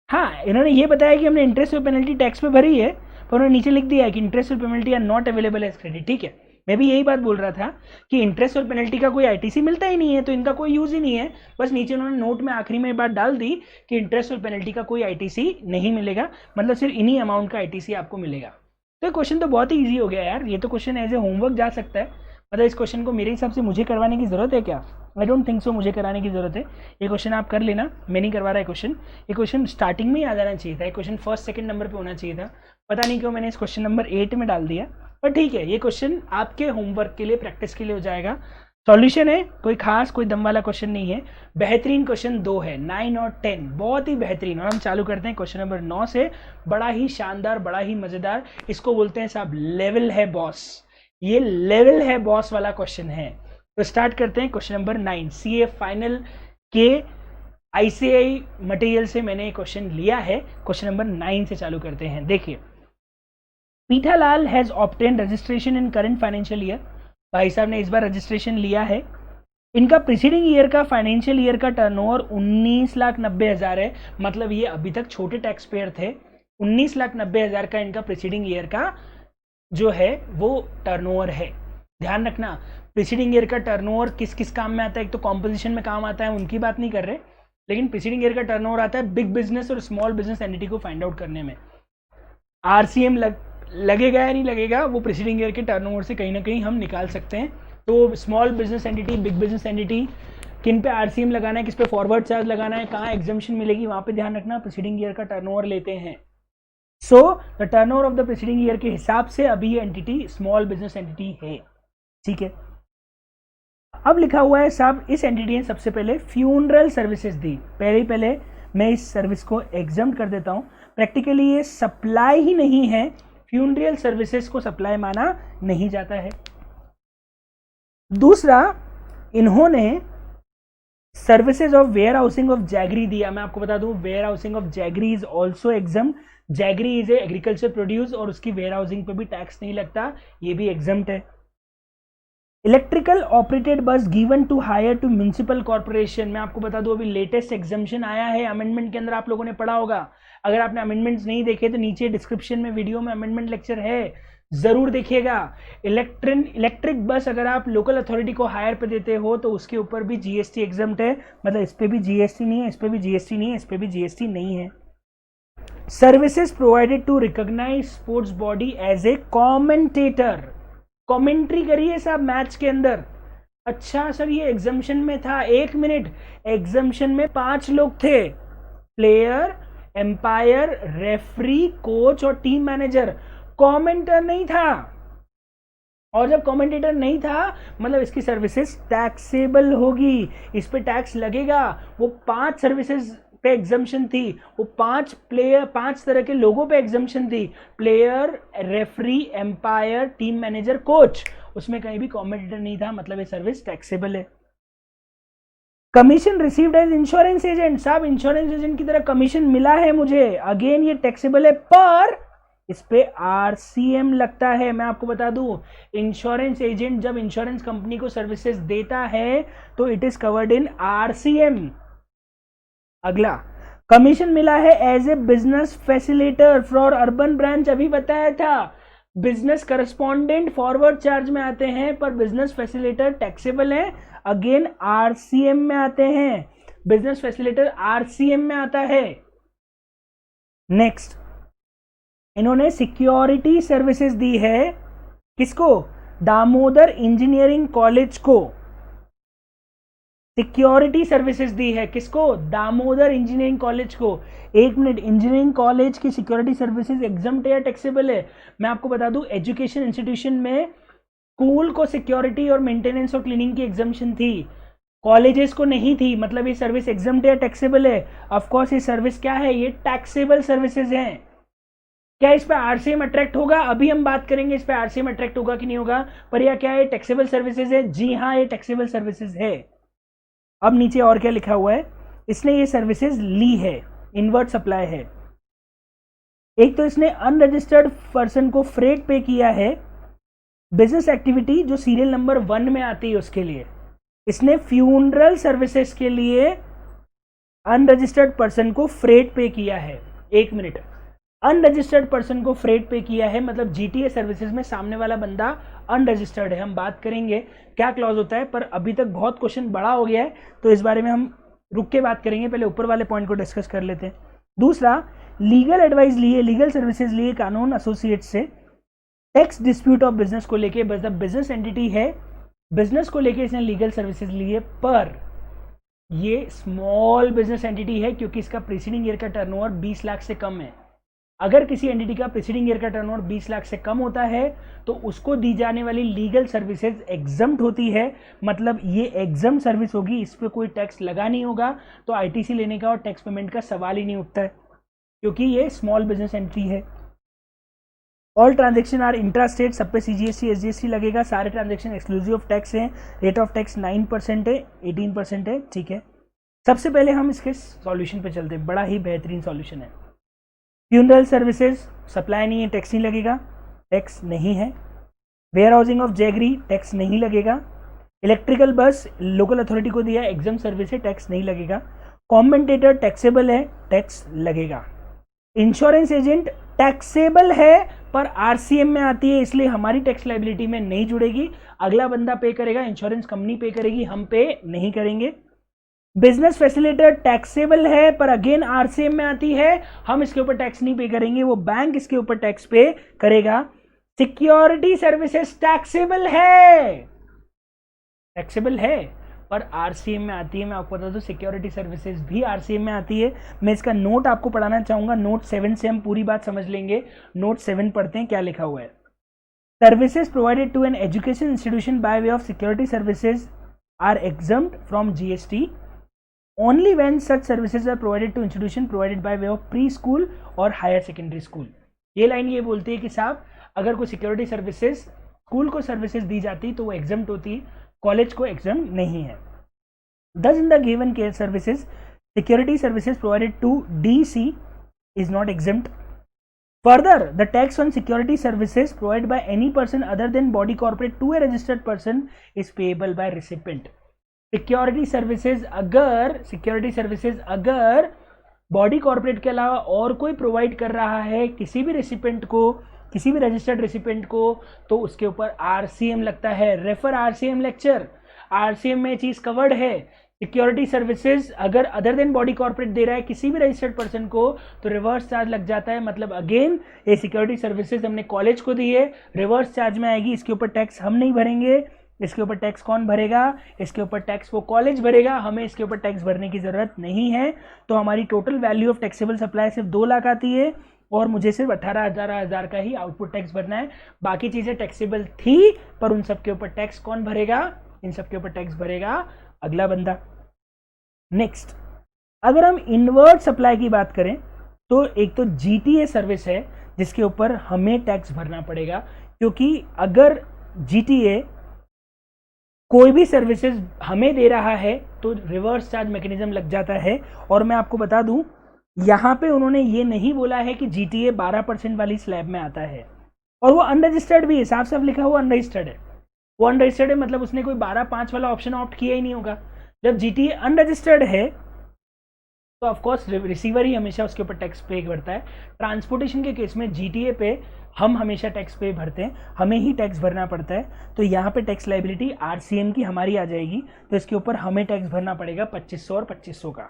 हाँ, इन्होंने ये बताया कि हमने इंटरेस्ट और पेनल्टी टैक्स पे भरी है, पर उन्होंने नीचे लिख दिया है कि इंटरेस्ट और penalty are not available as credit. ठीक है, मैं भी यही बात बोल रहा था कि इंटरेस्ट और पेनल्टी का कोई आईटीसी मिलता ही नहीं है, तो इनका कोई यूज़ ही नहीं है। बस नीचे उन्होंने नोट में आखिरी में बात डाल दी कि इंटरेस्ट और पेनल्टी का कोई आईटीसी नहीं मिलेगा, मतलब सिर्फ इन्हीं अमाउंट का आईटीसी आपको मिलेगा। तो क्वेश्चन तो बहुत ही ईजी हो गया यार, ये तो क्वेश्चन एज ए होमवर्क जा सकता है। मतलब इस क्वेश्चन को मेरे हिसाब से मुझे करवाने की ज़रूरत है क्या? आई डोंट थिंक सो मुझे कराने की ज़रूरत है। ये क्वेश्चन आप कर लेना, मैं नहीं करवा रहा है क्वेश्चन। ये क्वेश्चन स्टार्टिंग में ही आ जाना चाहिए था, ये क्वेश्चन फर्स्ट सेकंड नंबर पे होना चाहिए था। पता नहीं क्यों मैंने इस क्वेश्चन नंबर 8 में डाल दिया, पर ठीक है, ये क्वेश्चन आपके होमवर्क के लिए, प्रैक्टिस के लिए हो जाएगा। सॉल्यूशन है, कोई खास कोई दम वाला क्वेश्चन नहीं है। बेहतरीन क्वेश्चन 2 है, 9 और 10, बहुत ही बेहतरीन। और हम चालू करते हैं क्वेश्चन नंबर 9 से। बड़ा ही शानदार, बड़ा ही मज़ेदार, इसको बोलते हैं साहब लेवल है बॉस। ये लेवल है बॉस वाला क्वेश्चन है। तो स्टार्ट करते हैं क्वेश्चन नंबर 9। सीए फाइनल के आईसीआई मटेरियल से मैंने क्वेश्चन लिया है। क्वेश्चन नंबर 9 से चालू करते हैं। देखिए, Pithalal has obtain registration in current financial year. भाई साहब ने इस बार रजिस्ट्रेशन लिया है। इनका प्रीसीडिंग ईयर का, फाइनेंशियल ईयर का टर्नओवर 19,90,000 है। मतलब ये अभी तक छोटे टैक्स पेयर थे। 19,90,000 का इनका प्रीसीडिंग ईयर का जो है वो टर्नओवर है। ध्यान रखना, प्रीसीडिंग ईयर का टर्नओवर किस किस काम में आता है? एक तो कॉम्पोजिशन में काम आता है, उनकी बात नहीं कर रहे, लेकिन प्रीसीडिंग ईयर का टर्नओवर आता है बिग बिजनेस और स्मॉल बिजनेस एंटिटी को फाइंड आउट करने में। आरसीएम लगेगा या नहीं लगेगा, वो प्रीसीडिंग ईयर के टर्नओवर से कहीं ना कहीं हम निकाल सकते हैं। तो small business entity, big business entity, किन पे आरसीएम लगाना है, किस पे फॉरवर्ड चार्ज लगाना है, कहाँ एग्जम्पशन मिलेगी, वहाँ पे ध्यान रखना। प्रीसीडिंग ईयर का टर्नओवर लेते हैं। So the turnover of the preceding year के हिसाब से अभी ये एंटिटी स्मॉल बिजनेस एंटिटी है। ठीक है, अब लिखा हुआ है साहब, इस एंटिटी ने सबसे पहले फ्यूनरल सर्विसेज दी। पहले मैं इस सर्विस को एग्जम्प्ट कर देता हूं। प्रैक्टिकली ये सप्लाई ही नहीं है, फ्यूनरल सर्विसेज को सप्लाई माना नहीं जाता है। दूसरा, इन्होंने services of warehousing of jaggery दिया। मैं आपको बता दूं, warehousing of jaggery is also exempt. Jaggery is a agriculture produce और उसकी वेयर हाउसिंग पे भी टैक्स नहीं लगता, ये भी एग्जम्प्ट है। Electrical operated bus given to hire to municipal corporation. मैं आपको बता दूं, अभी लेटेस्ट एग्जम्पशन आया है अमेंडमेंट के अंदर, आप लोगों ने पढ़ा होगा। अगर आपने अमेंडमेंट्स नहीं देखे तो नीचे डिस्क्रिप्शन में वीडियो में अमेंडमेंट लेक्चर है, जरूर देखिएगा। इलेक्ट्रिक बस अगर आप लोकल अथॉरिटी को हायर पे देते हो तो उसके ऊपर भी जीएसटी एग्जम्प्ट है। मतलब इस पे भी जीएसटी नहीं है, इस पे भी जीएसटी नहीं है, इस पे भी जीएसटी नहीं है। Services provided to recognize sports body as a commentator. Commentary करिए साहब मैच के अंदर। अच्छा सर, ये एग्जम्पशन में था। एक मिनट, एग्जम्पशन में 5 लोग थे, प्लेयर, एम्पायर, रेफरी, कोच और टीम मैनेजर। कमेंटर नहीं था, और जब कमेंटेटर नहीं था मतलब इसकी सर्विसेज टैक्सेबल होगी, इस पे टैक्स लगेगा। वो 5 सर्विसेज पे एग्जम्पशन थी, वो 5 तरह के लोगों पे एग्जम्पशन थी, player, referee, umpire, team manager, coach. उसमें कहीं भी कमेंटेटर नहीं था, मतलब ये सर्विस टैक्सेबल है। Commission received as insurance agent. साहब इंश्योरेंस एजेंट की तरह कमीशन मिला है मुझे, अगेन ये टैक्सेबल है, पर इस पे आरसीएम लगता है। मैं आपको बता दूं, इंश्योरेंस एजेंट जब इंश्योरेंस कंपनी को सर्विसेज देता है तो it is covered in RCM. अगला, कमीशन मिला है as a business facilitator for urban branch. अभी बताया था, बिजनेस करस्पॉन्डेंट फॉरवर्ड चार्ज में आते हैं, पर बिजनेस फैसिलिटेटर टैक्सेबल है, अगेन आरसीएम में आते हैं। बिजनेस फैसिलिटेटर आरसीएम में आता है। नेक्स्ट, इन्होंने सिक्योरिटी सर्विसेज दी है, किसको? दामोदर इंजीनियरिंग कॉलेज को। सिक्योरिटी सर्विसेज दी है किसको? दामोदर इंजीनियरिंग कॉलेज को। एक मिनट, इंजीनियरिंग कॉलेज की सिक्योरिटी सर्विसेज एग्जम्प्ट है या टैक्सेबल है? मैं आपको बता दूं, एजुकेशन इंस्टीट्यूशन में स्कूल को सिक्योरिटी और मेंटेनेंस और क्लीनिंग की एग्जम्पशन थी, कॉलेजेस को नहीं थी। मतलब ये सर्विस एग्जम्प्ट है या टैक्सेबल है? ऑफ कोर्स ये सर्विस क्या है? ये टैक्सेबल सर्विसेज हैं। क्या इस पे आरसीएम अट्रैक्ट होगा? अभी हम बात करेंगे इस पे आरसीएम अट्रैक्ट होगा कि नहीं होगा। पर यह क्या है? टैक्सेबल सर्विसेज है। जी हाँ, ये टैक्सेबल सर्विसेज है। अब नीचे और क्या लिखा हुआ है? इसने ये सर्विसेज ली है, इनवर्ट सप्लाई है। एक तो इसने अनरजिस्टर्ड पर्सन को फ्रेट पे किया है, बिजनेस एक्टिविटी जो सीरियल नंबर 1 में आती है उसके लिए। इसने फ्यूनरल सर्विसेज के लिए अनरजिस्टर्ड पर्सन को फ्रेट पे किया है। 1 मिनट, अनरजिस्टर्ड पर्सन को फ्रेट पे किया है मतलब जीटीए सर्विसेज में सामने वाला बंदा अनरजिस्टर्ड है। हम बात करेंगे क्या क्लॉज होता है, पर अभी तक बहुत क्वेश्चन बड़ा हो गया है तो इस बारे में हम रुक के बात करेंगे। पहले ऊपर वाले पॉइंट को डिस्कस कर लेते हैं। दूसरा, लीगल एडवाइस लिए, लीगल सर्विसेज लिए कानून एसोसिएट से टैक्स डिस्प्यूट ऑफ बिजनेस को लेके। बिजनेस एंटिटी है, बिजनेस को लेके इसने लीगल सर्विसेज लिए, पर ये स्मॉल बिजनेस एंटिटी है क्योंकि इसका प्रीसीडिंग ईयर का टर्नओवर 20 लाख से कम है। अगर किसी एंटिटी का प्रीसीडिंग ईयर का टर्नओवर 20 लाख से कम होता है तो उसको दी जाने वाली लीगल सर्विसेज एग्जम्प्ट होती है। मतलब ये एग्जम्प्ट सर्विस होगी, इस पर कोई टैक्स लगा नहीं होगा, तो आईटीसी लेने का और टैक्स पेमेंट का सवाल ही नहीं उठता है क्योंकि ये स्मॉल बिजनेस एंट्री है। All transaction are intra state, सब पे सीजीएसटी एसजीएसटी लगेगा। सारे ट्रांजेक्शन एक्सक्लूसिव ऑफ टैक्स हैं। रेट ऑफ टैक्स 9% है, 18% है। ठीक है, सबसे पहले हम इसके सॉल्यूशन पे चलते हैं। बड़ा ही बेहतरीन सॉल्यूशन है। फ्यूनरल सर्विसेज सप्लाई नहीं है, टैक्स नहीं लगेगा, टैक्स नहीं है। Warehousing of jaggery tax नहीं लगेगा। इलेक्ट्रिकल बस लोकल अथॉरिटी को दिया, एग्जाम सर्विस है, टैक्स नहीं लगेगा। कॉमेंटेटर टैक्सेबल है, टैक्स लगेगा। इंश्योरेंस एजेंट टैक्सेबल है पर आरसीएम में आती है, इसलिए हमारी टैक्स लाइबिलिटी में नहीं जुड़ेगी। अगला बंदा पे करेगा, इंश्योरेंस कंपनी पे करेगी, हम पे नहीं करेंगे। बिजनेस फैसिलिटेटर टैक्सेबल है पर अगेन आरसीएम में आती है, हम इसके ऊपर टैक्स नहीं पे करेंगे, वो बैंक इसके ऊपर टैक्स पे करेगा। सिक्योरिटी सर्विसेज टैक्सेबल है, टैक्सेबल है पर आरसीएम में आती है। मैं आपको बता दूं सिक्योरिटी सर्विसेज भी आरसीएम में आती है। मैं इसका नोट आपको पढ़ाना चाहूंगा, नोट 7 से हम पूरी बात समझ लेंगे। नोट 7 पढ़ते हैं, क्या लिखा हुआ है। Services provided to an education institution by way of security services are exempt from GST only when such services are provided to institution provided by way of preschool और higher secondary school। ये line ये बोलती है कि साहब अगर कोई security services school को सर्विसेज दी जाती तो वो एग्जम्प्ट होती, कॉलेज को एग्जम्प्ट नहीं है। Thus in the given case services security services provided to DC is not exempt। Further, the tax on security services provided by any person other than body corporate to a registered person is payable by recipient। Security services अगर body corporate के अलावा और कोई provide कर रहा है किसी भी रेसिपेंट को, किसी भी रजिस्टर्ड रेसिपेंट को, तो उसके ऊपर आरसीएम लगता है। रेफर आरसीएम लेक्चर, आरसीएम में चीज कवर्ड है। सिक्योरिटी सर्विसेज अगर अदर देन बॉडी कॉर्पोरेट दे रहा है किसी भी रजिस्टर्ड पर्सन को तो रिवर्स चार्ज लग जाता है। मतलब अगेन ये सिक्योरिटी सर्विसेज हमने कॉलेज को दी है, रिवर्स चार्ज में आएगी, इसके ऊपर टैक्स हम नहीं भरेंगे। इसके ऊपर टैक्स कौन भरेगा? इसके ऊपर टैक्स वो कॉलेज भरेगा, हमें इसके ऊपर टैक्स भरने की जरूरत नहीं है। तो हमारी total value of taxable supply सिर्फ 2 लाख आती है और मुझे सिर्फ 18,000 का ही आउटपुट टैक्स भरना है। बाकी चीजें टैक्सेबल थी पर उन सबके ऊपर टैक्स कौन भरेगा? इन सबके ऊपर टैक्स भरेगा अगला बंदा। नेक्स्ट, अगर हम इनवर्ट सप्लाई की बात करें तो एक तो जीटीए सर्विस है जिसके ऊपर हमें टैक्स भरना पड़ेगा, क्योंकि अगर जीटीए कोई भी सर्विसेज हमें दे रहा है तो रिवर्स चार्ज मैकेनिज्म लग जाता है। और मैं आपको बता दूं यहां पे उन्होंने ये नहीं बोला है कि जीटीए 12% वाली स्लैब में आता है, और वो अनरजिस्टर्ड भी है, साफ साफ लिखा हुआ अनरजिस्टर्ड है। वो अनरजिस्टर्ड है मतलब उसने कोई 12/5 वाला ऑप्शन ऑप्ट किया ही नहीं होगा। जब जीटीए अनरजिस्टर्ड है तो ऑफकोर्स रिसीवर ही हमेशा उसके ऊपर टैक्स पे भरता है। ट्रांसपोर्टेशन के केस में जीटीए पे हम हमेशा टैक्स पे भरते हैं, हमें ही टैक्स भरना पड़ता है। तो यहाँ पे टैक्स लाइबिलिटी आरसीएम की हमारी आ जाएगी, तो इसके ऊपर हमें टैक्स भरना पड़ेगा 2500 और 2500 का।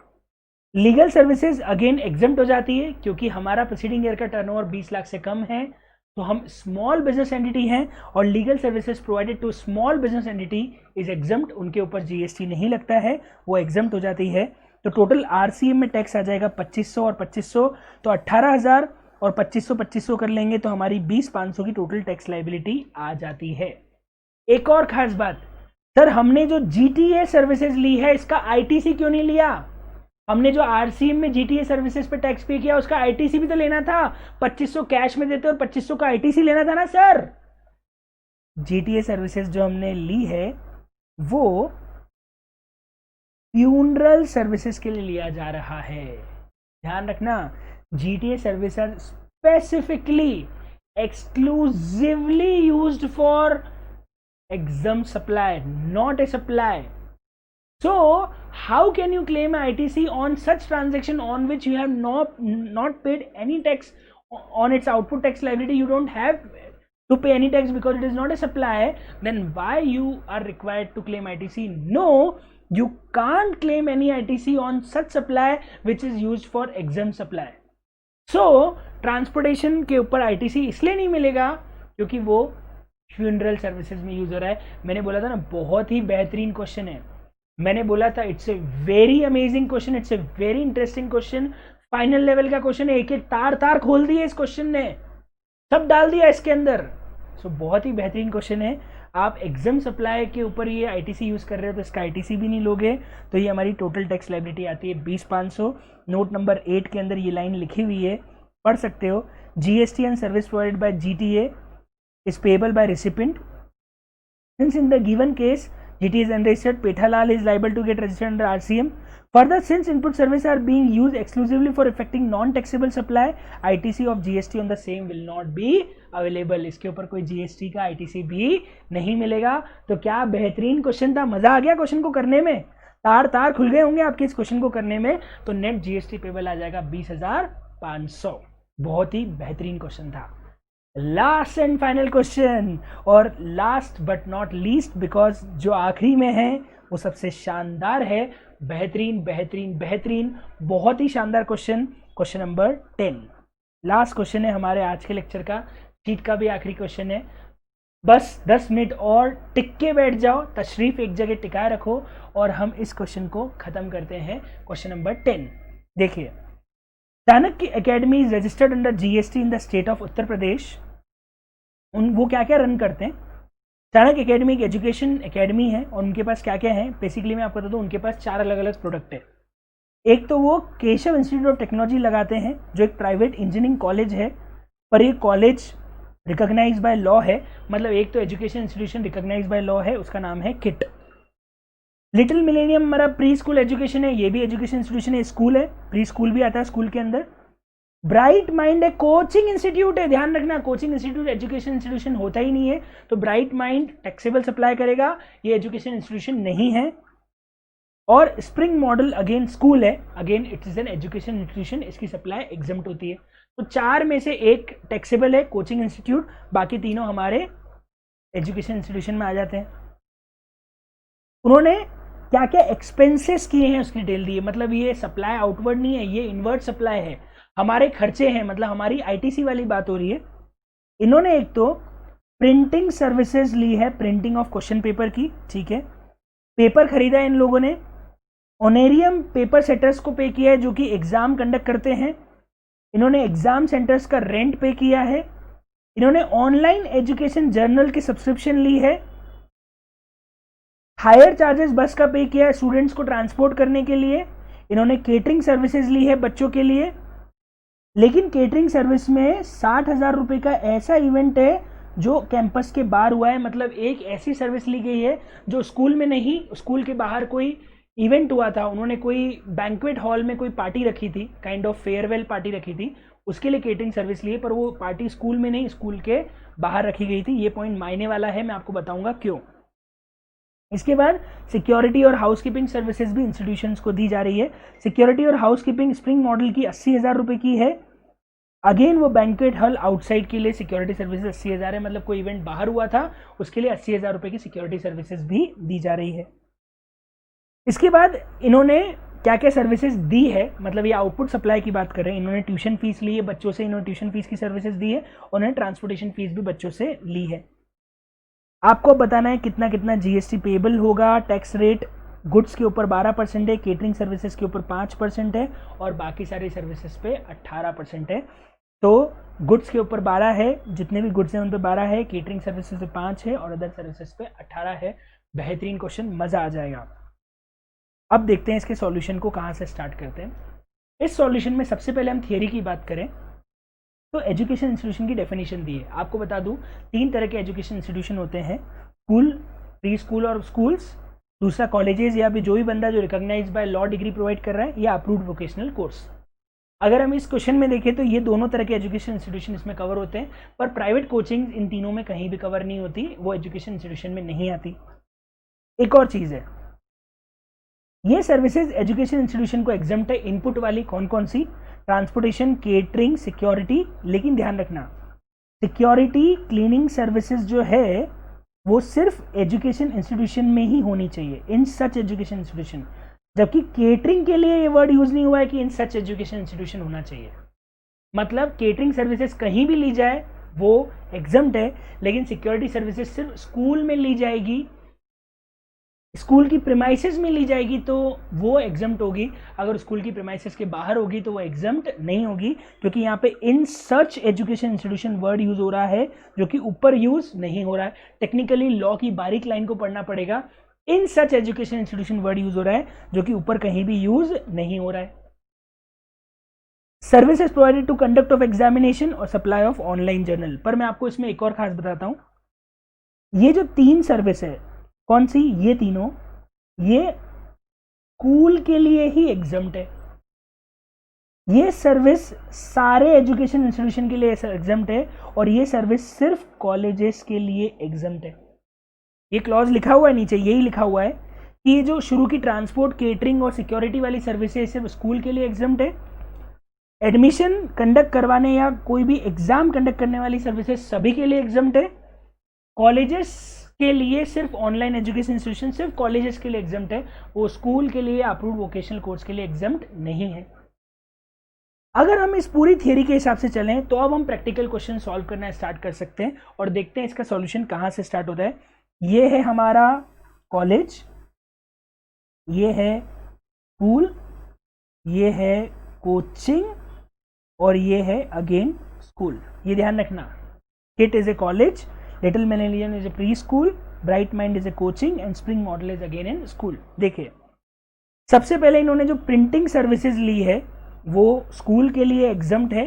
लीगल सर्विसेज अगेन एग्जम्प्ट हो जाती है क्योंकि हमारा प्रीसीडिंग ईयर का टर्नओवर 20 लाख से कम है, तो हम स्मॉल बिजनेस एंटिटी हैं और legal services provided to small business entity is exempt, उनके ऊपर जीएसटी नहीं लगता है, वो एग्जम्प्ट हो जाती है। तो टोटल आरसीएम में टैक्स आ जाएगा 2500 और 2500, तो 18,000 और 2500 कर लेंगे तो हमारी 20,500 की टोटल टैक्स लाइबिलिटी आ जाती है। एक और खास बात, सर हमने जो जीटीए सर्विसेज ली है इसका आईटीसी क्यों नहीं लिया? हमने जो आरसीएम में जीटीए सर्विसेज पे टैक्स पे किया उसका आईटीसी भी तो लेना था। 2500 कैश में देते और 2500 का आईटीसी लेना था ना सर। जीटीए सर्विसेज जो हमने ली है वो फ्यूनरल सर्विसेज के लिए लिया जा रहा है। ध्यान रखना, GTA services specifically exclusively used for exam supply, not a supply. So how can you claim ITC on such transaction on which you have not paid any tax on its output tax liability? You don't have to pay any tax because it is not a supply. Then why you are required to claim ITC? No, you can't claim any ITC on such supply which is used for exam supply. So transportation के ऊपर ITC इसलिए नहीं मिलेगा क्योंकि वो funeral services में use हो रहा है। मैंने बोला था ना, बहुत ही बेहतरीन क्वेश्चन है। मैंने बोला था it's a very amazing question, it's a very interesting question, final level का क्वेश्चन है। एक एक तार खोल दिए इस क्वेश्चन ने, सब डाल दिया इसके अंदर। सो बहुत ही बेहतरीन क्वेश्चन है। आप एग्जाम सप्लाई के ऊपर ये आईटीसी यूज कर रहे हो तो इसका आईटीसी भी नहीं लोगे, तो ये हमारी टोटल टैक्स लायबिलिटी आती है 20,500। नोट नंबर 8 के अंदर ये लाइन लिखी हुई है, पढ़ सकते हो। GST and service provided by GTA is payable by recipient since in the given case GT is unregistered, Pethalal is liable to get registered under RCM. Further, since input services are being used exclusively for effecting non-taxable supply, ITC of GST on the same will not be available. इसके ऊपर कोई GST का ITC भी नहीं मिलेगा। तो क्या बेहतरीन क्वेश्चन था, मजा आ गया क्वेश्चन को करने में, तार खुल गए होंगे आपके इस क्वेश्चन को करने में। तो नेट GST पेबल आ जाएगा 20,500। बहुत ही बेहतरीन क्वेश्चन था। लास्ट एंड फाइनल क्वेश्चन, और last but not least because जो आखिरी में है वो सबसे शानदार है। बेहतरीन बेहतरीन बेहतरीन, बहुत ही शानदार question, question number 10। Last question है हमारे आज के लेक्चर का, शीट का भी आखिरी क्वेश्चन है। बस 10 मिनट और टिक के बैठ जाओ, तशरीफ एक जगह टिकाए रखो और हम इस क्वेश्चन को खत्म करते हैं। क्वेश्चन नंबर 10 देखिए, Chanakya academy is registered under GST in the state of Uttar Pradesh. वो क्या क्या रन करते हैं? चाणक्य एकेडमी एक एजुकेशन एकेडमी है और उनके पास क्या क्या है बेसिकली मैं आपको बता दूं। उनके पास 4 अलग अलग प्रोडक्ट है। एक तो वो केशव इंस्टीट्यूट ऑफ टेक्नोलॉजी लगाते हैं जो एक प्राइवेट इंजीनियरिंग कॉलेज है, पर ये कॉलेज रिकॉग्नाइज बाय लॉ है। मतलब एक तो education institution recognize by law है, उसका नाम है किट। लिटिल मिलेनियम हमारा प्री स्कूल एजुकेशन है, ये भी एजुकेशन इंस्टीट्यूशन है, स्कूल है, प्री स्कूल भी आता है स्कूल के अंदर। ब्राइट माइंड है, कोचिंग इंस्टीट्यूट है। ध्यान रखना, कोचिंग इंस्टीट्यूट एजुकेशन इंस्टीट्यूशन होता ही नहीं है, तो ब्राइट माइंड टैक्सेबल सप्लाई करेगा, ये एजुकेशन इंस्टीट्यूशन नहीं है। और स्प्रिंग मॉडल अगेन स्कूल है, again it is an education institution, इसकी सप्लाई एग्जम्प्ट होती है। तो 4 में से एक टैक्सेबल है कोचिंग इंस्टीट्यूट, बाकी तीनों हमारे एजुकेशन इंस्टीट्यूशन में आ जाते हैं। उन्होंने क्या क्या एक्सपेंसेस किए हैं उसकी डिटेल दी है। मतलब ये सप्लाई आउटवर्ड नहीं है, ये इनवर्ड सप्लाई है, हमारे खर्चे हैं, मतलब हमारी आईटीसी वाली बात हो रही है। इन्होंने एक तो प्रिंटिंग सर्विसेज ली है, प्रिंटिंग ऑफ क्वेश्चन पेपर की, ठीक है, पेपर खरीदा है इन लोगों ने। ओनेरियम पेपर सेटर्स को पे किया है जो कि एग्जाम कंडक्ट करते हैं। इन्होंने एग्जाम सेंटर्स का रेंट पे किया है। इन्होंने ऑनलाइन एजुकेशन जर्नल की सब्सक्रिप्शन ली है। हायर चार्जेस बस का पे किया है स्टूडेंट्स को ट्रांसपोर्ट करने के लिए। इन्होंने केटरिंग सर्विसेज ली है बच्चों के लिए, लेकिन केटरिंग सर्विस में 60,000 रुपये का ऐसा इवेंट है जो कैंपस के बाहर हुआ है। मतलब एक ऐसी सर्विस ली गई है जो स्कूल में नहीं, स्कूल के बाहर कोई इवेंट हुआ था, उन्होंने कोई बैंक्वेट हॉल में कोई पार्टी रखी थी, काइंड ऑफ फेयरवेल पार्टी रखी थी, उसके लिए केटरिंग सर्विस ली है, पर वो पार्टी स्कूल में नहीं स्कूल के बाहर रखी गई थी। ये पॉइंट मायने वाला है, मैं आपको बताऊंगा क्यों। इसके बाद सिक्योरिटी और हाउसकीपिंग सर्विसेज भी इंस्टीट्यूशंस को दी जा रही है। सिक्योरिटी और हाउसकीपिंग स्प्रिंग मॉडल की 80,000 रुपये की है। अगेन वो बैंक्वेट हॉल आउटसाइड के लिए सिक्योरिटी सर्विसेज 80,000 है, मतलब कोई इवेंट बाहर हुआ था उसके लिए 80,000 रुपये की सिक्योरिटी सर्विसेज भी दी जा रही है। इसके बाद इन्होंने क्या क्या सर्विसेज दी है, मतलब ये आउटपुट सप्लाई की बात कर रहे हैं। इन्होंने ट्यूशन फीस ली है बच्चों से, इन्होंने ट्यूशन फीस की सर्विसेज दी है, उन्होंने ट्रांसपोर्टेशन फीस भी बच्चों से ली है। आपको बताना है कितना कितना जीएसटी पेबल होगा। टैक्स रेट गुड्स के ऊपर 12% है, केटरिंग सर्विसेज के ऊपर 5% है और बाकी सारी सर्विसेज पे 18% है। तो गुड्स के ऊपर 12 है, जितने भी गुड्स हैं उन पे 12 है, केटरिंग सर्विसेज पे 5 है और अदर सर्विसेज पे 18 है। बेहतरीन क्वेश्चन, मजा आ जाएगा। अब देखते हैं इसके सॉल्यूशन को कहाँ से स्टार्ट करते हैं। इस सॉल्यूशन में सबसे पहले हम थियरी की बात करें तो एजुकेशन इंस्टीट्यूशन की डेफिनेशन दी है। आपको बता दूं 3 तरह के एजुकेशन इंस्टीट्यूशन होते हैं, स्कूल, प्री स्कूल और स्कूल्स, दूसरा कॉलेजेस या भी जो भी बंदा जो recognize by law degree provide कर रहा है या अप्रूव्ड वोकेशनल कोर्स। अगर हम इस क्वेश्चन में देखें तो ये दोनों तरह के एजुकेशन इंस्टीट्यूशन इसमें कवर होते हैं, पर प्राइवेट कोचिंग इन तीनों में कहीं भी कवर नहीं होती, वो एजुकेशन इंस्टीट्यूशन में नहीं आती। एक और चीज़ है, ये सर्विसेज एजुकेशन इंस्टीट्यूशन को एग्जम्प्ट है। इनपुट वाली कौन कौन सी? Transportation, catering, security. लेकिन ध्यान रखना, सिक्योरिटी, क्लीनिंग सर्विसेज जो है वो सिर्फ एजुकेशन इंस्टीट्यूशन में ही होनी चाहिए, इन सच एजुकेशन इंस्टीट्यूशन। जबकि केटरिंग के लिए ये वर्ड यूज नहीं हुआ है कि इन सच एजुकेशन इंस्टीट्यूशन होना चाहिए। मतलब केटरिंग सर्विसेज कहीं भी ली जाए वो एग्जम्प्ट है, लेकिन सिक्योरिटी सर्विसेज सिर्फ स्कूल में ली जाएगी, स्कूल की प्रीमाइसेस में ली जाएगी तो वो एग्जम्प्ट होगी। अगर स्कूल की प्रीमाइसेस के बाहर होगी तो वो एग्जम्प्ट नहीं होगी, क्योंकि यहाँ पे इन सच एजुकेशन इंस्टीट्यूशन वर्ड यूज हो रहा है जो कि ऊपर यूज नहीं हो रहा है। टेक्निकली लॉ की बारीक लाइन को पढ़ना पड़ेगा। इन सच एजुकेशन इंस्टीट्यूशन वर्ड यूज हो रहा है जो कि ऊपर कहीं भी यूज नहीं हो रहा है। Services provided to conduct of examination और सप्लाई ऑफ ऑनलाइन जर्नल। पर मैं आपको इसमें एक और खास बताता हूं, ये जो 3 सर्विस है, कौन सी? ये तीनों, ये स्कूल के लिए ही एग्जम्प्ट है। ये सर्विस सारे एजुकेशन इंस्टीट्यूशन के लिए एग्जम्प्ट है और ये सर्विस सिर्फ कॉलेजेस के लिए एग्जम्प्ट है। ये क्लॉज लिखा हुआ है नीचे, यही लिखा हुआ है कि ये जो शुरू की ट्रांसपोर्ट, केटरिंग और सिक्योरिटी वाली सर्विसेज सिर्फ स्कूल के लिए एग्जम्प्ट है। एडमिशन कंडक्ट करवाने या कोई भी एग्जाम कंडक्ट करने वाली सर्विसेज सभी के लिए एग्जम्प्ट है। कॉलेजेस के लिए सिर्फ ऑनलाइन एजुकेशन इंस्टीट्यूशन सिर्फ कॉलेजेस के लिए एग्जम्प्ट है, वो स्कूल के लिए अप्रूव्ड वोकेशनल कोर्स के लिए एग्जम्प्ट नहीं है। अगर हम इस पूरी थियरी के हिसाब से चलें तो अब हम प्रैक्टिकल क्वेश्चन सॉल्व करना स्टार्ट कर सकते हैं और देखते हैं इसका सॉल्यूशन कहाँ से स्टार्ट होता है। ये है हमारा कॉलेज, ये है स्कूल, ये है कोचिंग और ये है अगेन स्कूल। ये ध्यान रखना, KIT is a college, little Millennium is a preschool, bright mind is a coaching and spring model is again in school. देखिए, सबसे पहले इन्होंने जो प्रिंटिंग सर्विसेज ली है वो स्कूल के लिए एग्जम्प्ट है,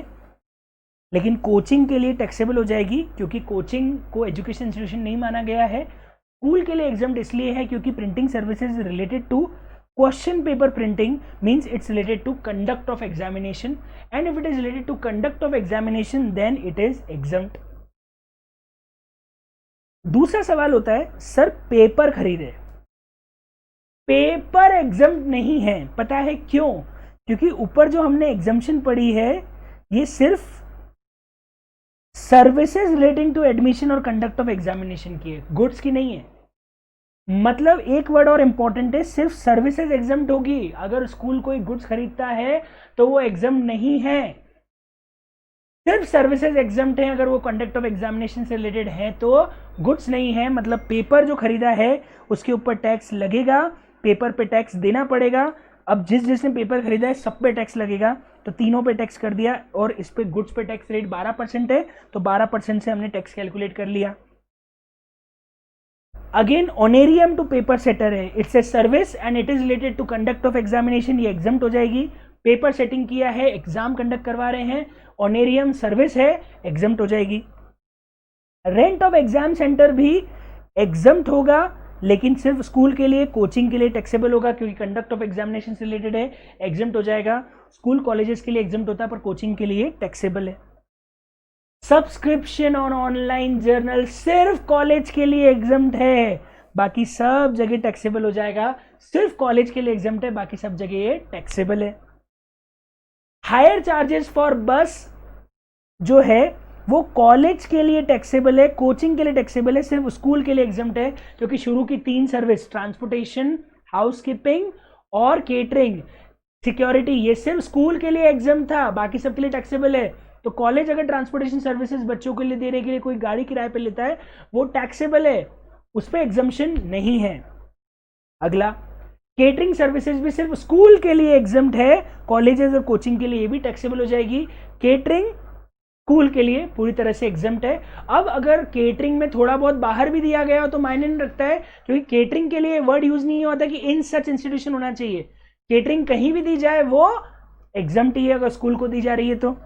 लेकिन कोचिंग के लिए टैक्सेबल हो जाएगी क्योंकि कोचिंग को एजुकेशन इंस्टीट्यूशन नहीं माना गया है। स्कूल के लिए एग्जम्प्ट इसलिए है क्योंकि printing services related to question paper printing, means it's related to conduct of examination, and if it is related to conduct of examination then it is exempt. दूसरा सवाल होता है, सर पेपर खरीदे, पेपर एग्जम्प्ट नहीं है। पता है क्यों? क्योंकि ऊपर जो हमने एग्जम्पशन पढ़ी है ये सिर्फ सर्विसेज रिलेटिंग टू एडमिशन और कंडक्ट ऑफ एग्जामिनेशन की है, गुड्स की नहीं है। मतलब एक वर्ड और इंपॉर्टेंट है, सिर्फ सर्विसेज एग्जम्प्ट होगी। अगर स्कूल कोई गुड्स खरीदता है तो वो एग्जम्प्ट नहीं है, सिर्फ सर्विसेज एग्जम्प्ट है। अगर वो कंडक्ट ऑफ एग्जामिनेशन से रिलेटेड है तो गुड्स नहीं है। मतलब पेपर जो खरीदा है उसके ऊपर टैक्स लगेगा, पेपर पे टैक्स देना पड़ेगा। अब जिसने पेपर खरीदा है सब पे टैक्स लगेगा, तो तीनों पे टैक्स कर दिया और इस पे गुड्स पे टैक्स रेट 12% है, तो 12% से हमने टैक्स कैलकुलेट कर लिया। Again honorarium to paper setter है, it's a service and it is related to conduct of examination, ये एग्जम्प्ट हो जाएगी। पेपर सेटिंग किया है, एग्जाम कंडक्ट करवा रहे हैं, ऑनेरियम सर्विस है, एग्जम्प्ट हो जाएगी। रेंट ऑफ एग्जाम सेंटर भी एग्जम्प्ट होगा, लेकिन सिर्फ स्कूल के लिए, कोचिंग के लिए टैक्सेबल होगा क्योंकि कंडक्ट ऑफ एग्जामिनेशन से रिलेटेड है, एग्जम्प्ट हो जाएगा। स्कूल कॉलेजेस के लिए एग्जम्प्ट होता है पर कोचिंग के लिए टैक्सेबल है। सब्सक्रिप्शन ऑन ऑनलाइन जर्नल सिर्फ कॉलेज के लिए एग्जम्प्ट है, बाकी सब जगह टैक्सेबल हो जाएगा। सिर्फ कॉलेज के लिए एग्जम्प्ट है, बाकी सब जगह ये टैक्सेबल है। हायर चार्जेस फॉर बस जो है वो कॉलेज के लिए टैक्सेबल है, कोचिंग के लिए टैक्सेबल है, सिर्फ स्कूल के लिए एग्जम्प्ट है क्योंकि शुरू की 3 सर्विस, ट्रांसपोर्टेशन, हाउसकीपिंग और केटरिंग, सिक्योरिटी, ये सिर्फ स्कूल के लिए एग्जम्प्ट था, बाकी सब के लिए टैक्सेबल है। तो कॉलेज अगर ट्रांसपोर्टेशन सर्विसेज बच्चों के लिए देने के लिए कोई गाड़ी किराए पे लेता है वो टैक्सेबल है, उस पर एग्जम्पशन नहीं है। अगला, केटरिंग सर्विसेज भी सिर्फ स्कूल के लिए एग्जम्प्ट है, कॉलेजेस और कोचिंग के लिए ये भी टैक्सेबल हो जाएगी। केटरिंग स्कूल के लिए पूरी तरह से एग्जम्प्ट है। अब अगर केटरिंग में थोड़ा बहुत बाहर भी दिया गया हो तो मायने नहीं रखता है, क्योंकि केटरिंग के लिए वर्ड यूज नहीं होता कि इन सच इंस्टीट्यूशन होना चाहिए। केटरिंग कहीं भी दी जाए वो एग्जम्प्ट ही है अगर स्कूल को दी जा रही है तो।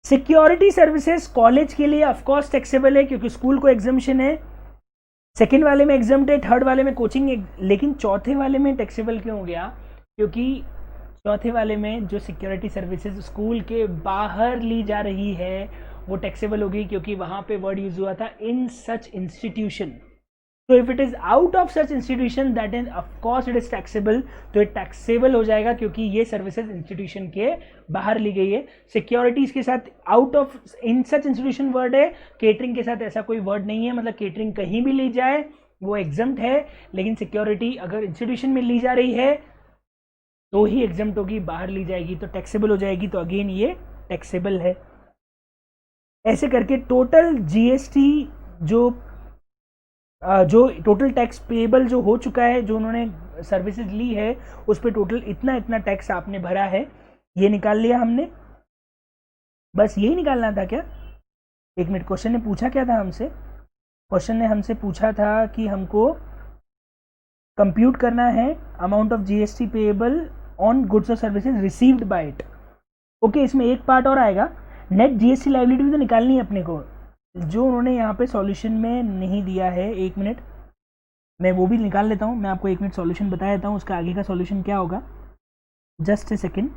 सिक्योरिटी सर्विसेज कॉलेज के लिए ऑफकोर्स टैक्सेबल है क्योंकि स्कूल को एग्जम्पशन है। सेकेंड वाले में एग्जम्प्ट है, थर्ड वाले में कोचिंग, लेकिन चौथे वाले में टैक्सेबल क्यों हो गया? क्योंकि चौथे वाले में जो सिक्योरिटी सर्विसेज स्कूल के बाहर ली जा रही है वो टैक्सेबल होगी, क्योंकि वहां पे वर्ड यूज हुआ था इन सच इंस्टीट्यूशन। तो if it is out of such institution that is of course it is taxable, तो ये टैक्सेबल हो जाएगा क्योंकि ये सर्विसेज इंस्टीट्यूशन के बाहर ली गई है। सिक्योरिटीज के साथ out of in such institution word है, केटरिंग के साथ ऐसा कोई वर्ड नहीं है, मतलब केटरिंग कहीं भी ली जाए वो एग्जम्प्ट है, लेकिन सिक्योरिटी अगर इंस्टीट्यूशन में ली जा रही है तो ही एग्जम्प्ट होगी, बाहर ली जाएगी तो टैक्सेबल हो जाएगी, तो अगेन ये टैक्सेबल है। ऐसे करके टोटल जीएसटी जो टोटल टैक्स पेएबल जो हो चुका है, जो उन्होंने सर्विसेज ली है उस पर टोटल इतना टैक्स आपने भरा है, ये निकाल लिया हमने। बस यही निकालना था क्या? एक मिनट, क्वेश्चन ने पूछा क्या था हमसे? क्वेश्चन ने हमसे पूछा था कि हमको कंप्यूट करना है amount of GST payable on goods और services received by it. Okay, इसमें एक पार्ट और आएगा, नेट जीएसटी लायबिलिटी भी तो निकालनी है अपने को, जो उन्होंने यहाँ पे सॉल्यूशन में नहीं दिया है। एक मिनट, मैं वो भी निकाल लेता हूँ, मैं आपको एक मिनट सॉल्यूशन बता देता हूँ, उसका आगे का सॉल्यूशन क्या होगा। Just a second.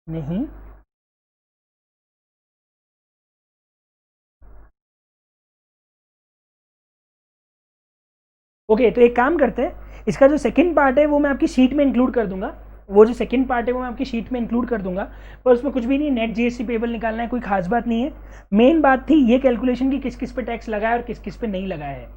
नहीं, ओके, तो एक काम करते हैं, इसका जो सेकंड पार्ट है वो मैं आपकी शीट में इंक्लूड कर दूंगा। वो जो सेकंड पार्ट है वो मैं आपकी शीट में इंक्लूड कर दूंगा, पर उसमें कुछ भी नहीं, नेट जीएसटी पेएबल निकालना है, कोई खास बात नहीं है। मेन बात थी ये कैलकुलेशन की किस किस पे टैक्स लगाया और किस किस पे नहीं लगाया है।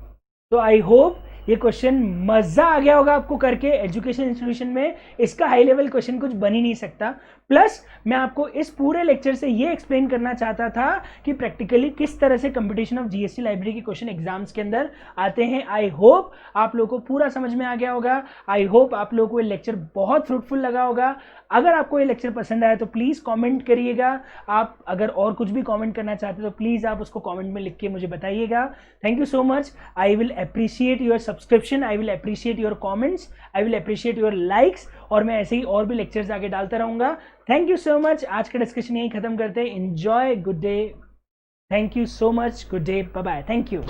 तो आई होप ये क्वेश्चन मजा आ गया होगा आपको करके। एजुकेशन इंस्टीट्यूशन में इसका हाई लेवल क्वेश्चन कुछ बन ही नहीं सकता। प्लस मैं आपको इस पूरे लेक्चर से ये एक्सप्लेन करना चाहता था कि प्रैक्टिकली किस तरह से कंपटीशन ऑफ जीएसटी लाइब्रेरी के क्वेश्चन एग्जाम्स के अंदर आते हैं। आई होप आप लोगों को पूरा समझ में आ गया होगा। आई होप आप लोगों को ये लेक्चर बहुत फ्रूटफुल लगा होगा। अगर आपको ये लेक्चर पसंद आया तो प्लीज़ कमेंट करिएगा। आप अगर और कुछ भी कमेंट करना चाहते हो तो प्लीज़ आप उसको कमेंट में लिख के मुझे बताइएगा। Thank you so much. I will appreciate your subscription, I will appreciate your comments, I will appreciate your likes, और मैं ऐसे ही और भी लेक्चर्स आगे डालता रहूँगा। Thank you so much. आज का डिस्कशन यहीं खत्म करते हैं। Enjoy, good day, thank you so much, good day, bye bye, thank you.